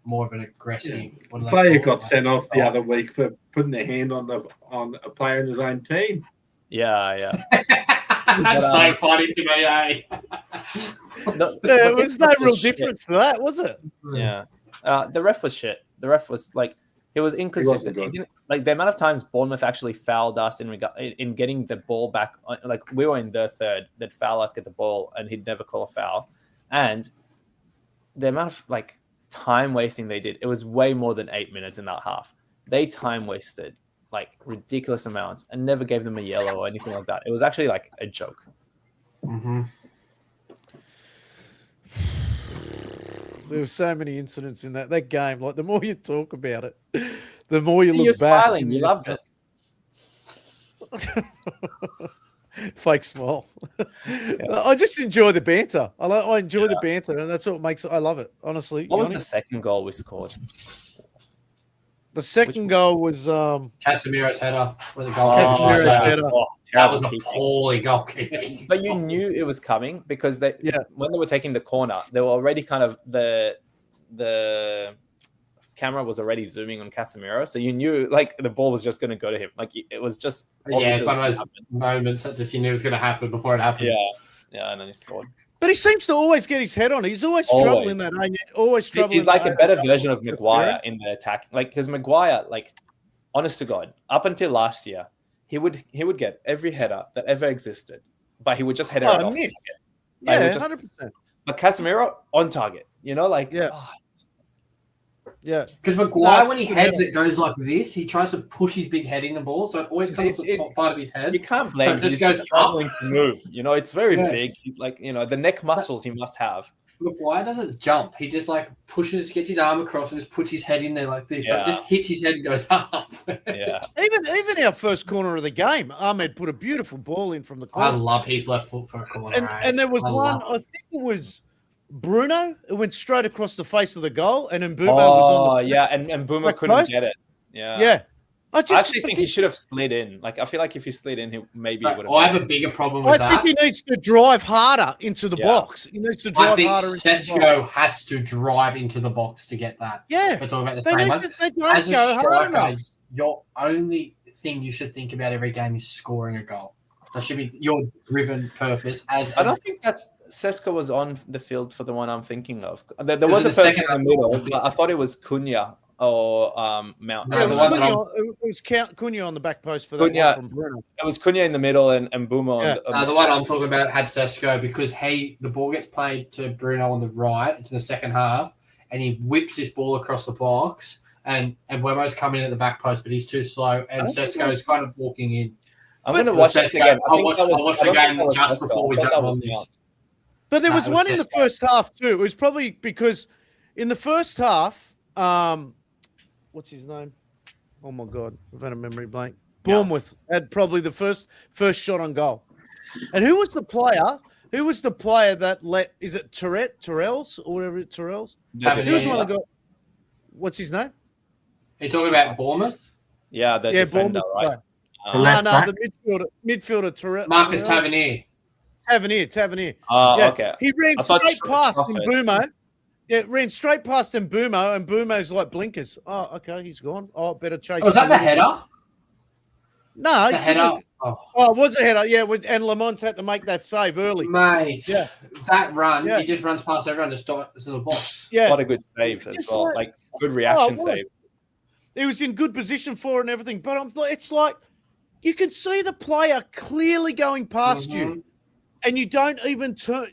more of an aggressive. Yeah. The player got sent off the other week for putting their hand on a player in his own team. Yeah. That's so funny to me, eh? There was no real difference to that, was it? Yeah. The ref was shit. The ref was like, he was inconsistent. He didn't, like the amount of times Bournemouth actually fouled us in getting the ball back. Like we were in their third, they'd foul us, get the ball, and he'd never call a foul. And the amount of time wasting they did, it was way more than 8 minutes in that half. They time wasted ridiculous amounts and never gave them a yellow or anything like that. It was actually like a joke. Mm-hmm. There were so many incidents in that game. Like the more you talk about it, the more you look you're back. Smiling. You loved it. Fake smile. I just enjoy the banter. I enjoy the banter, and that's what makes it. I love it, honestly. What was the second goal we scored? The second goal was Casemiro's header. Where the goal Casemiro's header. That was a poorly goalkeeping. But you knew it was coming because when they were taking the corner, they were already kind of the camera was already zooming on Casemiro, so you knew like the ball was just going to go to him. Like it was just it's one of those moments that just you knew was going to happen before it happened. Yeah, and then he scored. But he seems to always get his head on. He's always struggling that. Always struggling. He's like a better version of Maguire in the attack. Like because Maguire, like honest to God, up until last year, he would get every header that ever existed, but he would just head it off. Yeah, 100%. But Casemiro on target. You know, like yeah. Because Maguire, when he heads, it goes like this. He tries to push his big head in the ball, so it always comes to the top part of his head. You can't blame him. He's just struggling to move. You know, it's very big. He's like, you know, the neck muscles he must have. Maguire doesn't jump. He just like pushes, gets his arm across, and just puts his head in there like this. Yeah. Like, just hits his head and goes up. Yeah. Even our first corner of the game, Ahmed put a beautiful ball in from the corner. I love his left foot for a corner. And there was I think it was Bruno. It went straight across the face of the goal, and then Mbeumo was on the and Mbeumo couldn't get it. Yeah. I actually think he should have slid in. Like I feel like if he slid in, he would have. I have a bigger problem with that. I think he needs to drive harder into the box. He needs to drive harder. Sesko has to drive into the box to get that. Yeah, we're talking about the same one. As a striker, your only thing you should think about every game is scoring a goal. That should be your driven purpose. I don't think that's Sesko was on the field for the one I'm thinking of. There was a person in the middle, but I thought it was Cunha or Mount. Yeah, it was Cunha on the back post for that one from Bruno. It was Cunha in the middle and Mbeumo. Yeah. The one I'm talking about had Sesko because the ball gets played to Bruno on the right. It's in the second half, and he whips this ball across the box, and Mbeumo's coming in at the back post, but he's too slow, and Sesko's kind of walking in. I'm going to watch this again. I watched the game just before we jumped on this. But there was one in the first half too. It was probably because in the first half, what's his name? Oh my God, I've had a memory blank. Bournemouth had probably the first shot on goal. And who was the player? Who was the player that let? Is it Terrells or whatever? Terrells. Who was one that got? What's his name? Are you talking about Bournemouth? Yeah, the defender, Bournemouth right? The midfielder Terrell. Marcus Tavernier. Tavernier. Okay. He ran straight past Mbeumo. Yeah, ran straight past Mbeumo, and Mbeumo's like blinkers. Oh, okay, he's gone. Oh, better chase. Was that the header? No, the header. It was a header. Yeah, and Lamont had to make that save early. Mate, that run, he just runs past everyone to start to the box. Yeah, what a good save as well. Like good reaction save. He was in good position for it and everything, but it's like you can see the player clearly going past you, and you don't even turn.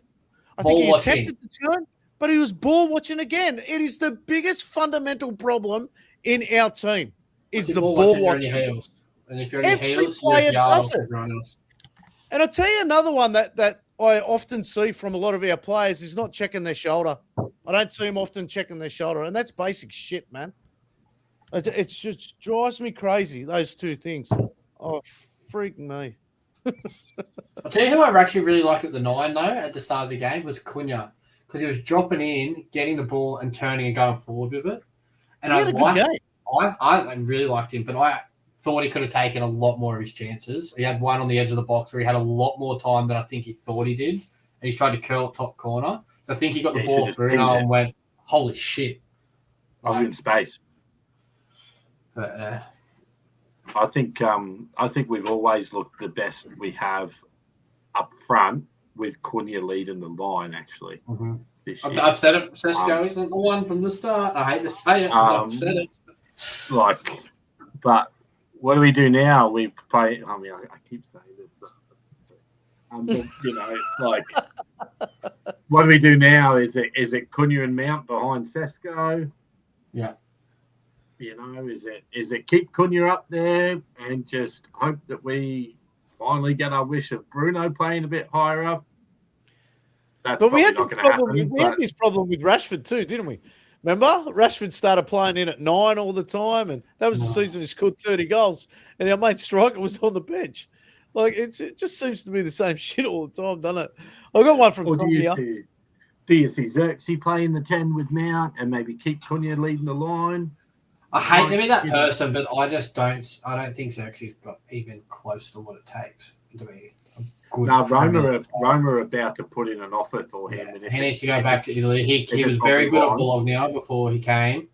I think he attempted to turn, but he was ball watching again. It is the biggest fundamental problem in our team is the ball watching. And if you're on your heels, player does it. And I'll tell you another one that I often see from a lot of our players is not checking their shoulder. I don't see them often checking their shoulder, and that's basic shit, man. It just drives me crazy, those two things. Oh, freak me. I'll tell you who I actually really liked at the 9, though, at the start of the game was Cunha. Because he was dropping in, getting the ball and turning and going forward with it. And he had a good game. I really liked him, but I thought he could have taken a lot more of his chances. He had one on the edge of the box where he had a lot more time than I think he thought he did. And he's tried to curl top corner. So I think he got the ball to Bruno and went, holy shit. I was in space. But, I think we've always looked the best we have up front with Cunha leading the line, actually. This year. I've said it. Sesko isn't the one from the start. I hate to say it, but I've said it. But what do we do now? We play. I mean, I keep saying this. What do we do now? Is it Cunha and Mount behind Sesko? Yeah. Is it keep Cunha up there and just hope that we finally get our wish of Bruno playing a bit higher up? But we had this problem with Rashford too, didn't we? Remember, Rashford started playing in at 9 all the time, and that was the season he scored 30 goals, and our main striker was on the bench. Like it just seems to be the same shit all the time, doesn't it? I got one from Cunha. Do you see Xerxes playing the 10 with Mount and maybe keep Cunha leading the line? I hate to be that person, but I just don't. I don't think Xerxes got even close to what it takes to be a good. No, Roma are about to put in an offer for him. Yeah, he needs to go back to Italy. He was very good at Bologna before he came.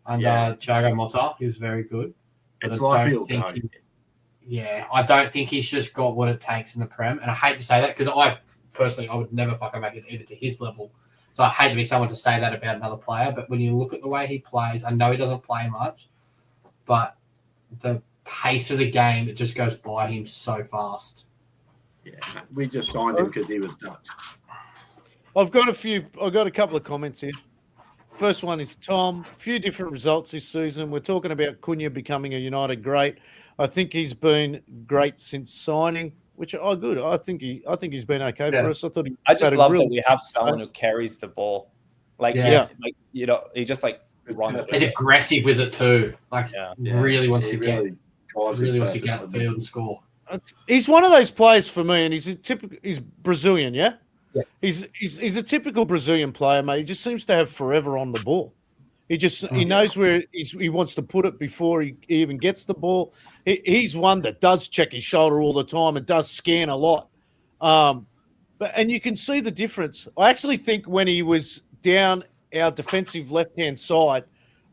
under Thiago Motta. He was very good. But It's I like don't think I don't think he's just got what it takes in the Prem. And I hate to say that because I would never fucking make it even to his level. So I hate to be someone to say that about another player. But when you look at the way he plays, I know he doesn't play much, but the pace of the game, it just goes by him so fast. Yeah, we just signed him because he was Dutch. I've got a couple of comments here. First one is Tom. A few different results this season. We're talking about Cunha becoming a United great. I think he's been great since signing, which good. I think he's been okay for us. I just love that we have someone who carries the ball. He just like runs. He's aggressive with it too. Really wants to get the field and score. He's one of those players for me, and he's Brazilian, yeah? Yeah. He's a typical Brazilian player, mate. He just seems to have forever on the ball. He knows where he wants to put it before he even gets the ball. He's one that does check his shoulder all the time and does scan a lot. And you can see the difference. I actually think when he was down our defensive left-hand side,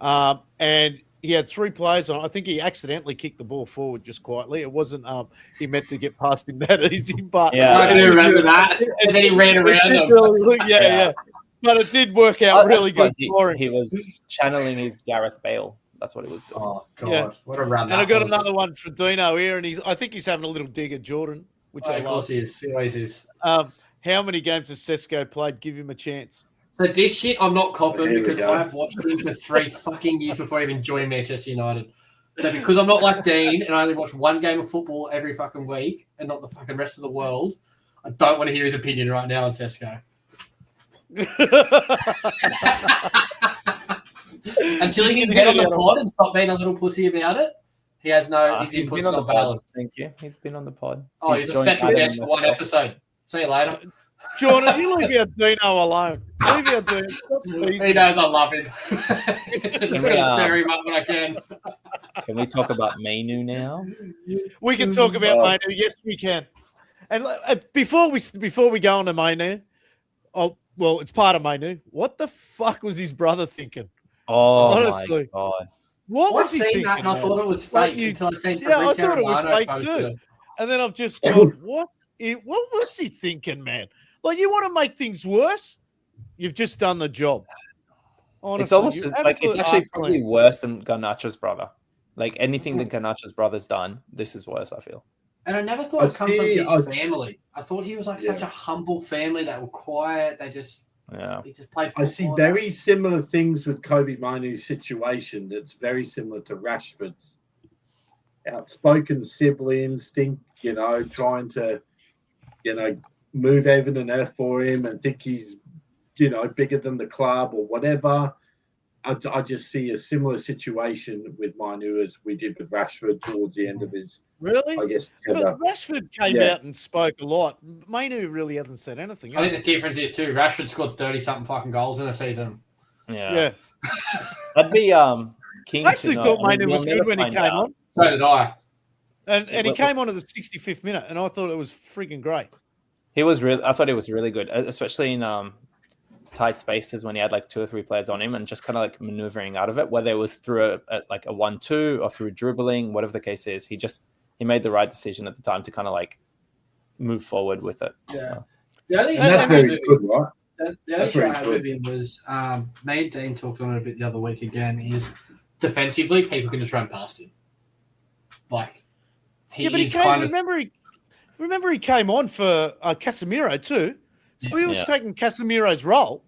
and he had three players on, I think he accidentally kicked the ball forward just quietly. It wasn't he meant to get past him that easy, but I do remember that. And then he ran around him. Yeah. But it did work out really good for him. He was channeling his Gareth Bale. That's what he was doing. Oh God, what a run! And I got another one for Dino here, and I think he's having a little dig at Jordan, which I love. Of course he is. He always is. How many games has Sesko played? Give him a chance. So this shit I'm not copping because I've watched him for 3 fucking years before I even joined Manchester United. So because I'm not like Dean and I only watch one game of football every fucking week and not the fucking rest of the world, I don't want to hear his opinion right now on Sesko. Until he can get on the pod and stop being a little pussy about it, he has no. His input's not valid. Thank you. He's been on the pod. Oh, he's a special guest for one episode. See you later. Jordan, you leave our Dino alone. Leave our Dino. He knows I love him. Just going to stir him up when I can. Can we talk about Mainu now? We can talk about Mainu. Yes, we can. And before we go on to Mainu, well, it's part of Mainu. What the fuck was his brother thinking? Oh, honestly, my God. What was he thinking? That and I thought it was fake until I seen I thought it was fake too. And then I've just gone, what was he thinking, man? Like, you want to make things worse? You've just done the job. Honestly, it's almost it's actually probably worse than Garnacho's brother. Like anything that Garnacho's brother's done, this is worse, I feel. And I never thought it'd come from his family. I thought he was like such a humble family that were quiet. He just played football. I see very similar things with Kobe Mainu's situation that's very similar to Rashford's. Outspoken sibling instinct, trying to, move heaven and earth for him and think he's, bigger than the club or whatever. I just see a similar situation with Mainu as we did with Rashford towards the end of his. Really? I guess. But Rashford came out and spoke a lot. Mainu really hasn't said anything. I think the difference is too, Rashford scored 30-something fucking goals in a season. Yeah. That'd be keen. I actually thought Mainu was good when he came on. So did I. And he came on at the 65th minute, and I thought it was freaking great. I thought he was really good, especially in tight spaces when he had like 2 or 3 players on him and just kind of like maneuvering out of it, whether it was through a 1-2 or through dribbling, whatever the case is. He made the right decision at the time to kind of like move forward with it. Yeah. So. The only issue I had with him was, me and Dean talked on it a bit the other week again, is defensively, people can just run past him. Like, remember he came on for Casemiro too. So he was taking Casemiro's role.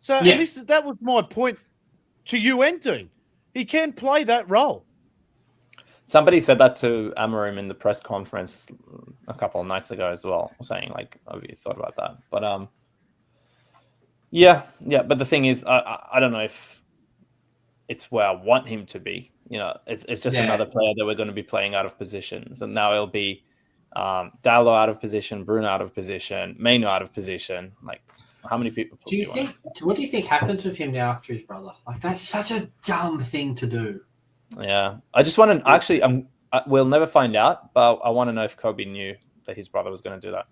So that was my point to you and Dean. He can play that role. Somebody said that to Amorim in the press conference a couple of nights ago as well, saying like, "Have you thought about that?" But But the thing is, I don't know if it's where I want him to be. It's just another player that we're going to be playing out of positions, and now it'll be Dallo out of position, Bruno out of position, Mainu out of position. Like, how many people? What do you think happens with him now after his brother? Like, that's such a dumb thing to do. Yeah, I just want to actually. We'll never find out, but I want to know if Kobe knew that his brother was going to do that.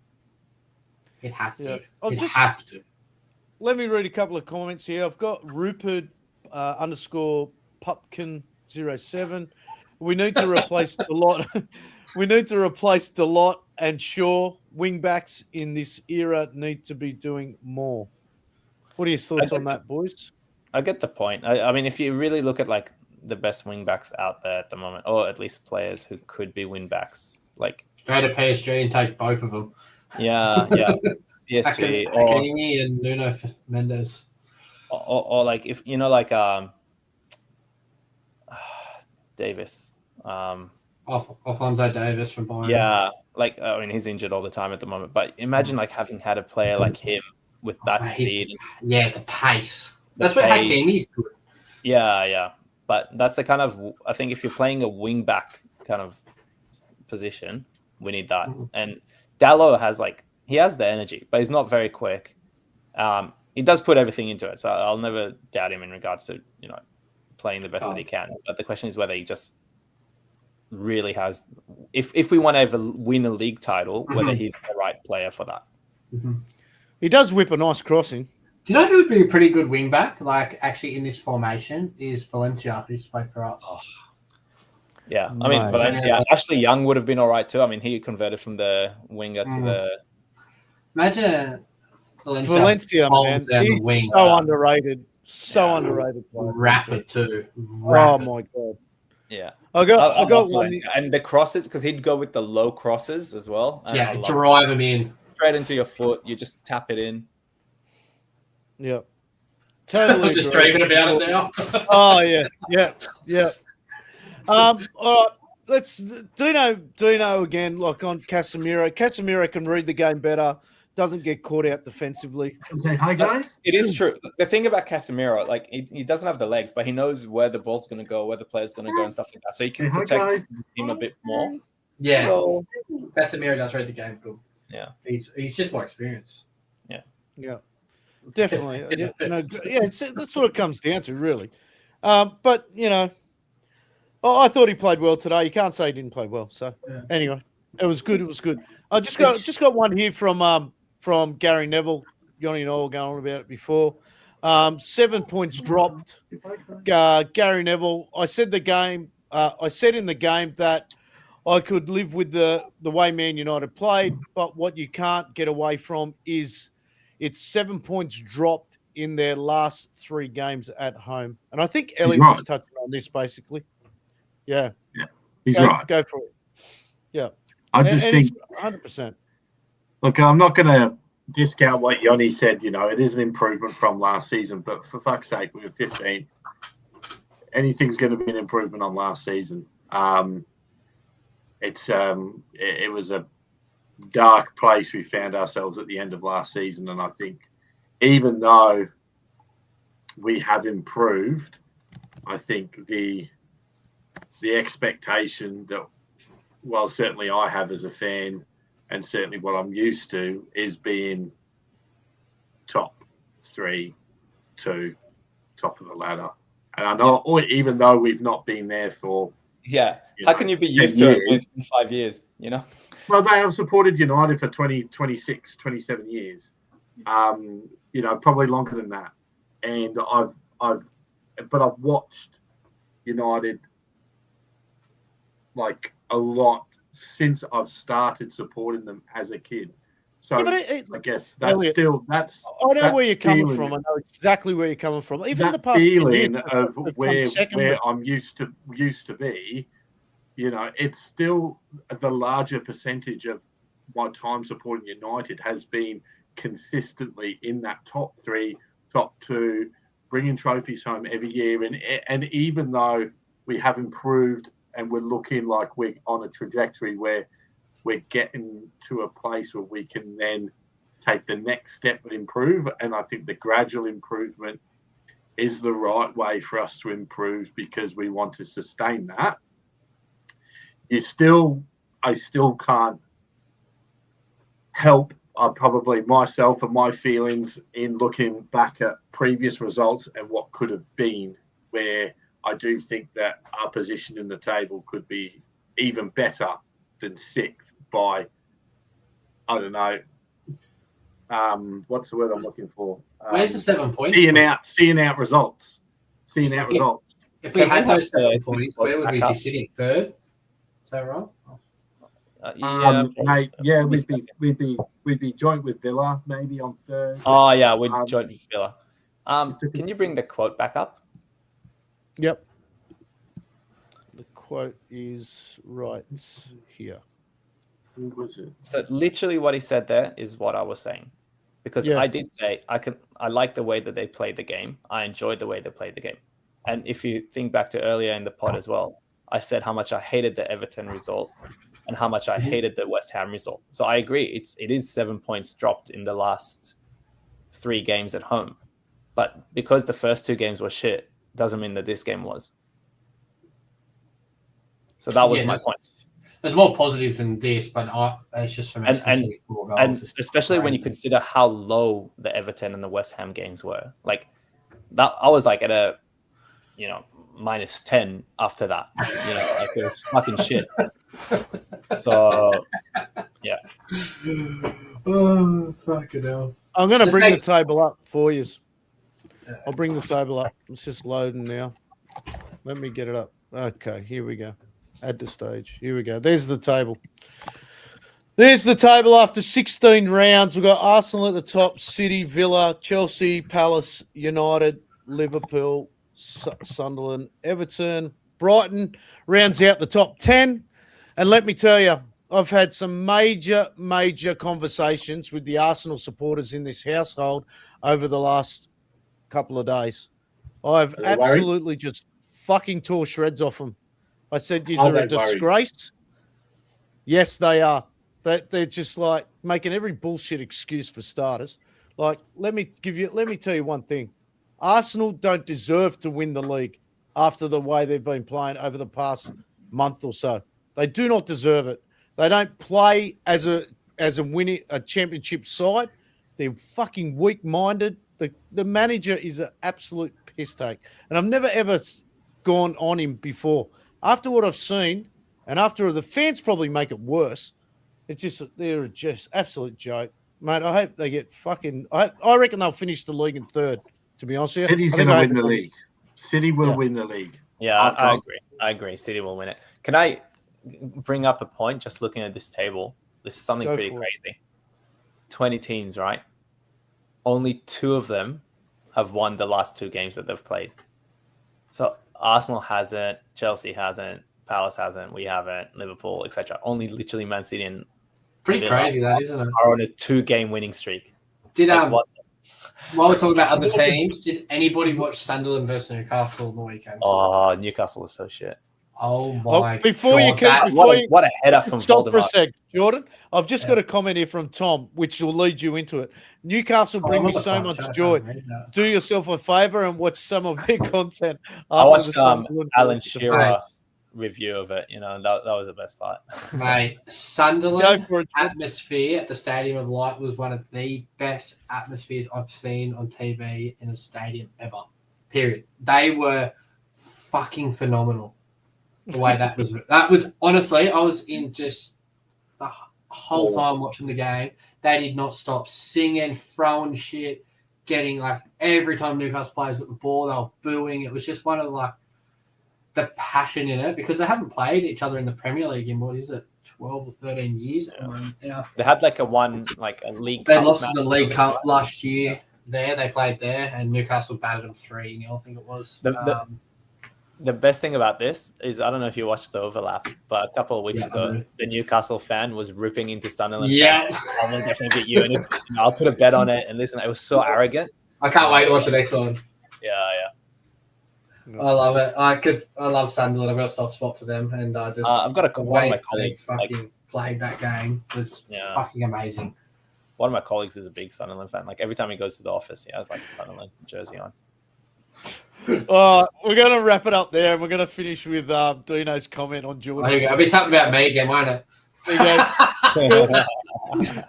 He'd have to. Yeah. Have to. Let me read a couple of comments here. I've got Rupert _Papa Pupkin07. We need to replace the lot. We need to replace the lot and Shaw. Wingbacks in this era need to be doing more. What are your thoughts on that, boys? I get the point. I mean, if you really look at like the best wingbacks out there at the moment, or at least players who could be wingbacks, like go to PSG and take both of them. Yeah, PSG Hakimi and Nuno Mendes, or like if you know like Davis, Alphonso Davis from Bayern. Yeah, like I mean he's injured all the time at the moment, but imagine like having had a player like him with that speed. The pace. That's where Hakimi's good. Yeah. But that's the kind of, I think if you're playing a wing back kind of position, we need that. And Dalot he has the energy, but he's not very quick. He does put everything into it, so I'll never doubt him in regards to playing the best that he can. But the question is whether he just really has, if we want to ever win a league title, whether he's the right player for that. He does whip a nice crossing. Do you know who would be a pretty good wing back, like actually in this formation, is Valencia, who used to play for us. Yeah, I mean, Valencia. Ashley Young would have been all right too. I mean, he converted from the winger to the... Imagine Valencia, man. He's so underrated. So underrated. Rapid too. Oh, my God. Yeah. I got one. And the crosses, because he'd go with the low crosses as well. Drive them in. Straight into your foot. You just tap it in. Yeah. Totally. I'm just dreaming about it now. Oh, yeah. All right. Let's Dino again, like on Casemiro. Casemiro can read the game better, doesn't get caught out defensively. Say hi, guys. It is true. The thing about Casemiro, like he doesn't have the legs, but he knows where the ball's going to go, where the player's going to go, and stuff like that. So he can protect his team a bit more. Yeah. Casemiro does read the game good. Yeah. He's just more experienced. Yeah. Definitely. That's what it comes down to, really. But, I thought he played well today. You can't say he didn't play well. So, anyway, it was good. I just got one here from Gary Neville. Johnny and I were going on about it before. 7 points dropped. Gary Neville, I said in the game that I could live with the way Man United played, but what you can't get away from is it's 7 points dropped in their last 3 games at home. And I think Elliot was touching on this basically. Yeah. He's right. Go for it. Yeah. I just think 100%. Look, I'm not going to discount what Yoni said. It is an improvement from last season, but for fuck's sake, we were 15th. Anything's going to be an improvement on last season. It was a dark place we found ourselves at the end of last season, and I think even though we have improved, I think the expectation that, well, certainly I have as a fan, and certainly what I'm used to, is being top 3, 2, top of the ladder. And I know, even though we've not been there for... Yeah. How can you be used to it when it's been 5 years, Well, they have supported United for 20, 26, 27 years. Probably longer than that. And I've watched United like a lot since I've started supporting them as a kid. So I guess that's Elliot, that's. I know where you're coming from. I know exactly where you're coming from. Even in the past feeling of where I'm used to be, it's still the larger percentage of my time supporting United has been consistently in that top 3, top 2, bringing trophies home every year. And even though we have improved and we're looking like we're on a trajectory where we're getting to a place where we can then take the next step and improve. And I think the gradual improvement is the right way for us to improve because we want to sustain that. I still can't help probably myself and my feelings in looking back at previous results and what could have been, where I do think that our position in the table could be even better than 6th by, I don't know, what's the word I'm looking for? Where's the 7 points? Seeing out results. If we Can we had have those the 7 points, where would we backup? be sitting? Third? Is that right? Mate, we'd be joint with Villa, maybe on third. Oh yeah, we'd join with Villa. Can you bring the quote back up? Yep. The quote is right here. Who was it? So literally what he said there is what I was saying. Because Yeah. I did say I like the way that they played the game. I enjoyed the way they played the game. And if you think back to earlier in the pod as well, I said how much I hated the Everton result and how much I hated the West Ham result. So I agree. It is 7 points dropped in the last 3 games at home. But because the first 2 games were shit, doesn't mean that this game was. So that was my point. There's more positives than this, but it's just for me. And especially when you consider how low the Everton and the West Ham games were. Like that, I was like at a, minus 10 after that. Like it was fucking shit. So, yeah. Oh, fucking hell. I'm going to bring the table up for you. I'll bring the table up. It's just loading now. Let me get it up. Okay, here we go. Add to stage. Here we go. There's the table. There's the table after 16 rounds. We've got Arsenal at the top, City, Villa, Chelsea, Palace, United, Liverpool, Sunderland, Everton, Brighton rounds out the top 10. And let me tell you, I've had some major conversations with the Arsenal supporters in this household over the last couple of days. I've absolutely just fucking tore shreds off them. I said, "Is there a disgrace?" Yes, they are. They're just like making every bullshit excuse for starters. Like, let me tell you one thing. Arsenal don't deserve to win the league after the way they've been playing over the past month or so. They do not deserve it. They don't play as a championship side. They're fucking weak-minded. The manager is an absolute piss take. And I've never, ever gone on him before. After what I've seen, and after the fans probably make it worse, they're just absolute joke. Mate, I hope they get fucking... I reckon they'll finish the league in third, to be honest with you. City's going to win the league. City will win the league. Yeah, I agree. City will win it. Can I bring up a point just looking at this table? This is something pretty crazy. 20 teams, right? Only 2 of them have won the last 2 games that they've played. So Arsenal hasn't, Chelsea hasn't, Palace hasn't, we haven't, Liverpool, etc. Only literally Man City and pretty crazy, that isn't it? Are on a 2-game winning streak. While we're talking about other teams, did anybody watch Sunderland versus Newcastle on the weekend? Oh, Newcastle is so shit. Oh my! What a header from Stop for a sec, Jordan. I've just got a comment here from Tom, which will lead you into it. Newcastle bring me so much joy. Do yourself a favour and watch some of their content. I watched Alan Shearer review of it. That was the best part. Mate, Sunderland atmosphere at the Stadium of Light was one of the best atmospheres I've seen on TV in a stadium ever. Period. They were fucking phenomenal. The way that was honestly, I was in just the whole time watching the game. They did not stop singing, throwing shit, getting like every time Newcastle players got the ball, they were booing. It was just one of the passion in it because they haven't played each other in the Premier League in 12 or 13 years. Yeah. They had a league. They lost the League Cup last year. They played there, and Newcastle battered them 3-0. I think it was. The best thing about this is, I don't know if you watched the overlap, but a couple of weeks ago, the Newcastle fan was ripping into Sunderland. Yeah. I will definitely get you. And I'll put a bet on it. And listen, it was so arrogant. I can't wait to watch the next one. Yeah. I love it. Because I love Sunderland. I've got a soft spot for them. And I've got one of my colleagues. Fucking played that game was fucking amazing. One of my colleagues is a big Sunderland fan. Like every time he goes to the office, he has a Sunderland jersey on. We're going to wrap it up there, and we're going to finish with Dino's comment on Jordan. It'll be something about me again, won't it?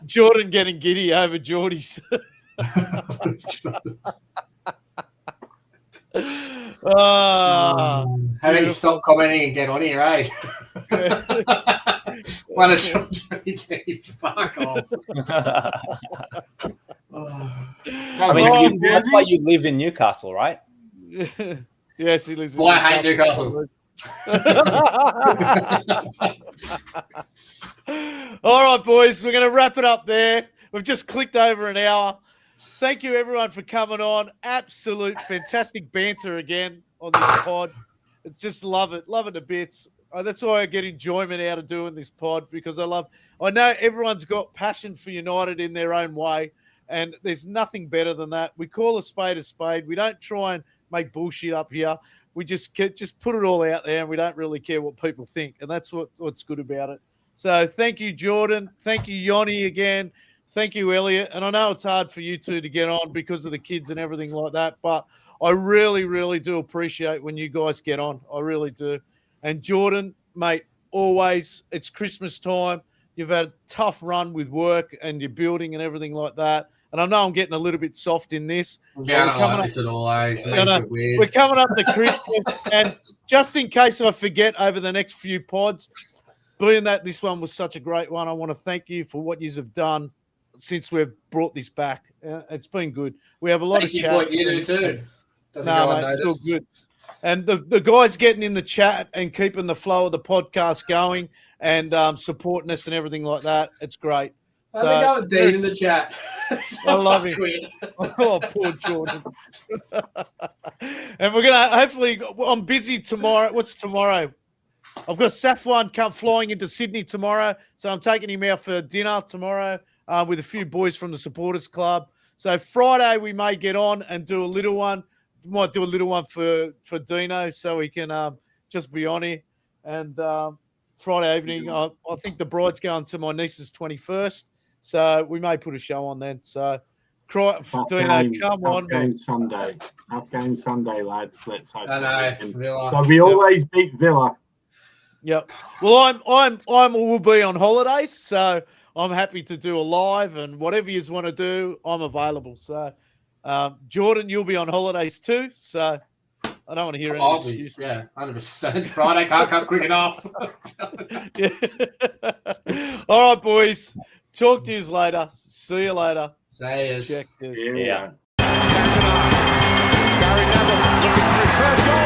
Jordan getting giddy over Geordies. How do you stop commenting and get on here, eh? One of fuck off. I mean, that's why you live in Newcastle, right? Yes, he lives in Why I hate Newcastle. All right, boys, we're going to wrap it up there. We've just clicked over an hour. Thank you, everyone, for coming on. Absolute fantastic banter again on this pod. Just love it to bits. That's why I get enjoyment out of doing this pod, because I know everyone's got passion for United in their own way, and there's nothing better than that. We call a spade a spade. We don't try and make bullshit up here. We just put it all out there, and we don't really care what people think, and that's what's good about it. So thank you, Jordan. Thank you, Yoni, again. Thank you, Elliot. And I know it's hard for you two to get on because of the kids and everything like that, but I really, really do appreciate when you guys get on. I really do. And Jordan, mate, always, it's Christmas time. You've had a tough run with work and your building and everything like that. And I know I'm getting a little bit soft in this. Yeah, I don't like this at all. We're coming up to Christmas. And just in case I forget over the next few pods, being that this one was such a great one, I want to thank you for what you have done since we've brought this back. It's been good. We have a lot of chat. What you do too. No, mate, it's all good. And the guys getting in the chat and keeping the flow of the podcast going and supporting us and everything like that, it's great. I think I was Dean in the chat. I love him. Oh, poor Jordan. And we're going to hopefully – I'm busy tomorrow. What's tomorrow? I've got Safwan flying into Sydney tomorrow, so I'm taking him out for dinner tomorrow with a few boys from the supporters club. So Friday we may get on and do a little one. Might do a little one for Dino so he can just be on here. And Friday evening, I think the bride's going to my niece's 21st, so we may put a show on then. So Dino, come on. Game Sunday, lads. Let's hope. I know. Villa. So we always beat Villa. Yep. Well, I will be on holidays, so I'm happy to do a live and whatever you want to do, I'm available. So, Jordan, you'll be on holidays too, so I don't want to hear any excuses. Yeah, 100%. Friday can't come quick enough. Yeah. All right, boys. Talk to you later. See you later. See you. Check this. Yeah. Gary Neville looking for his first goal.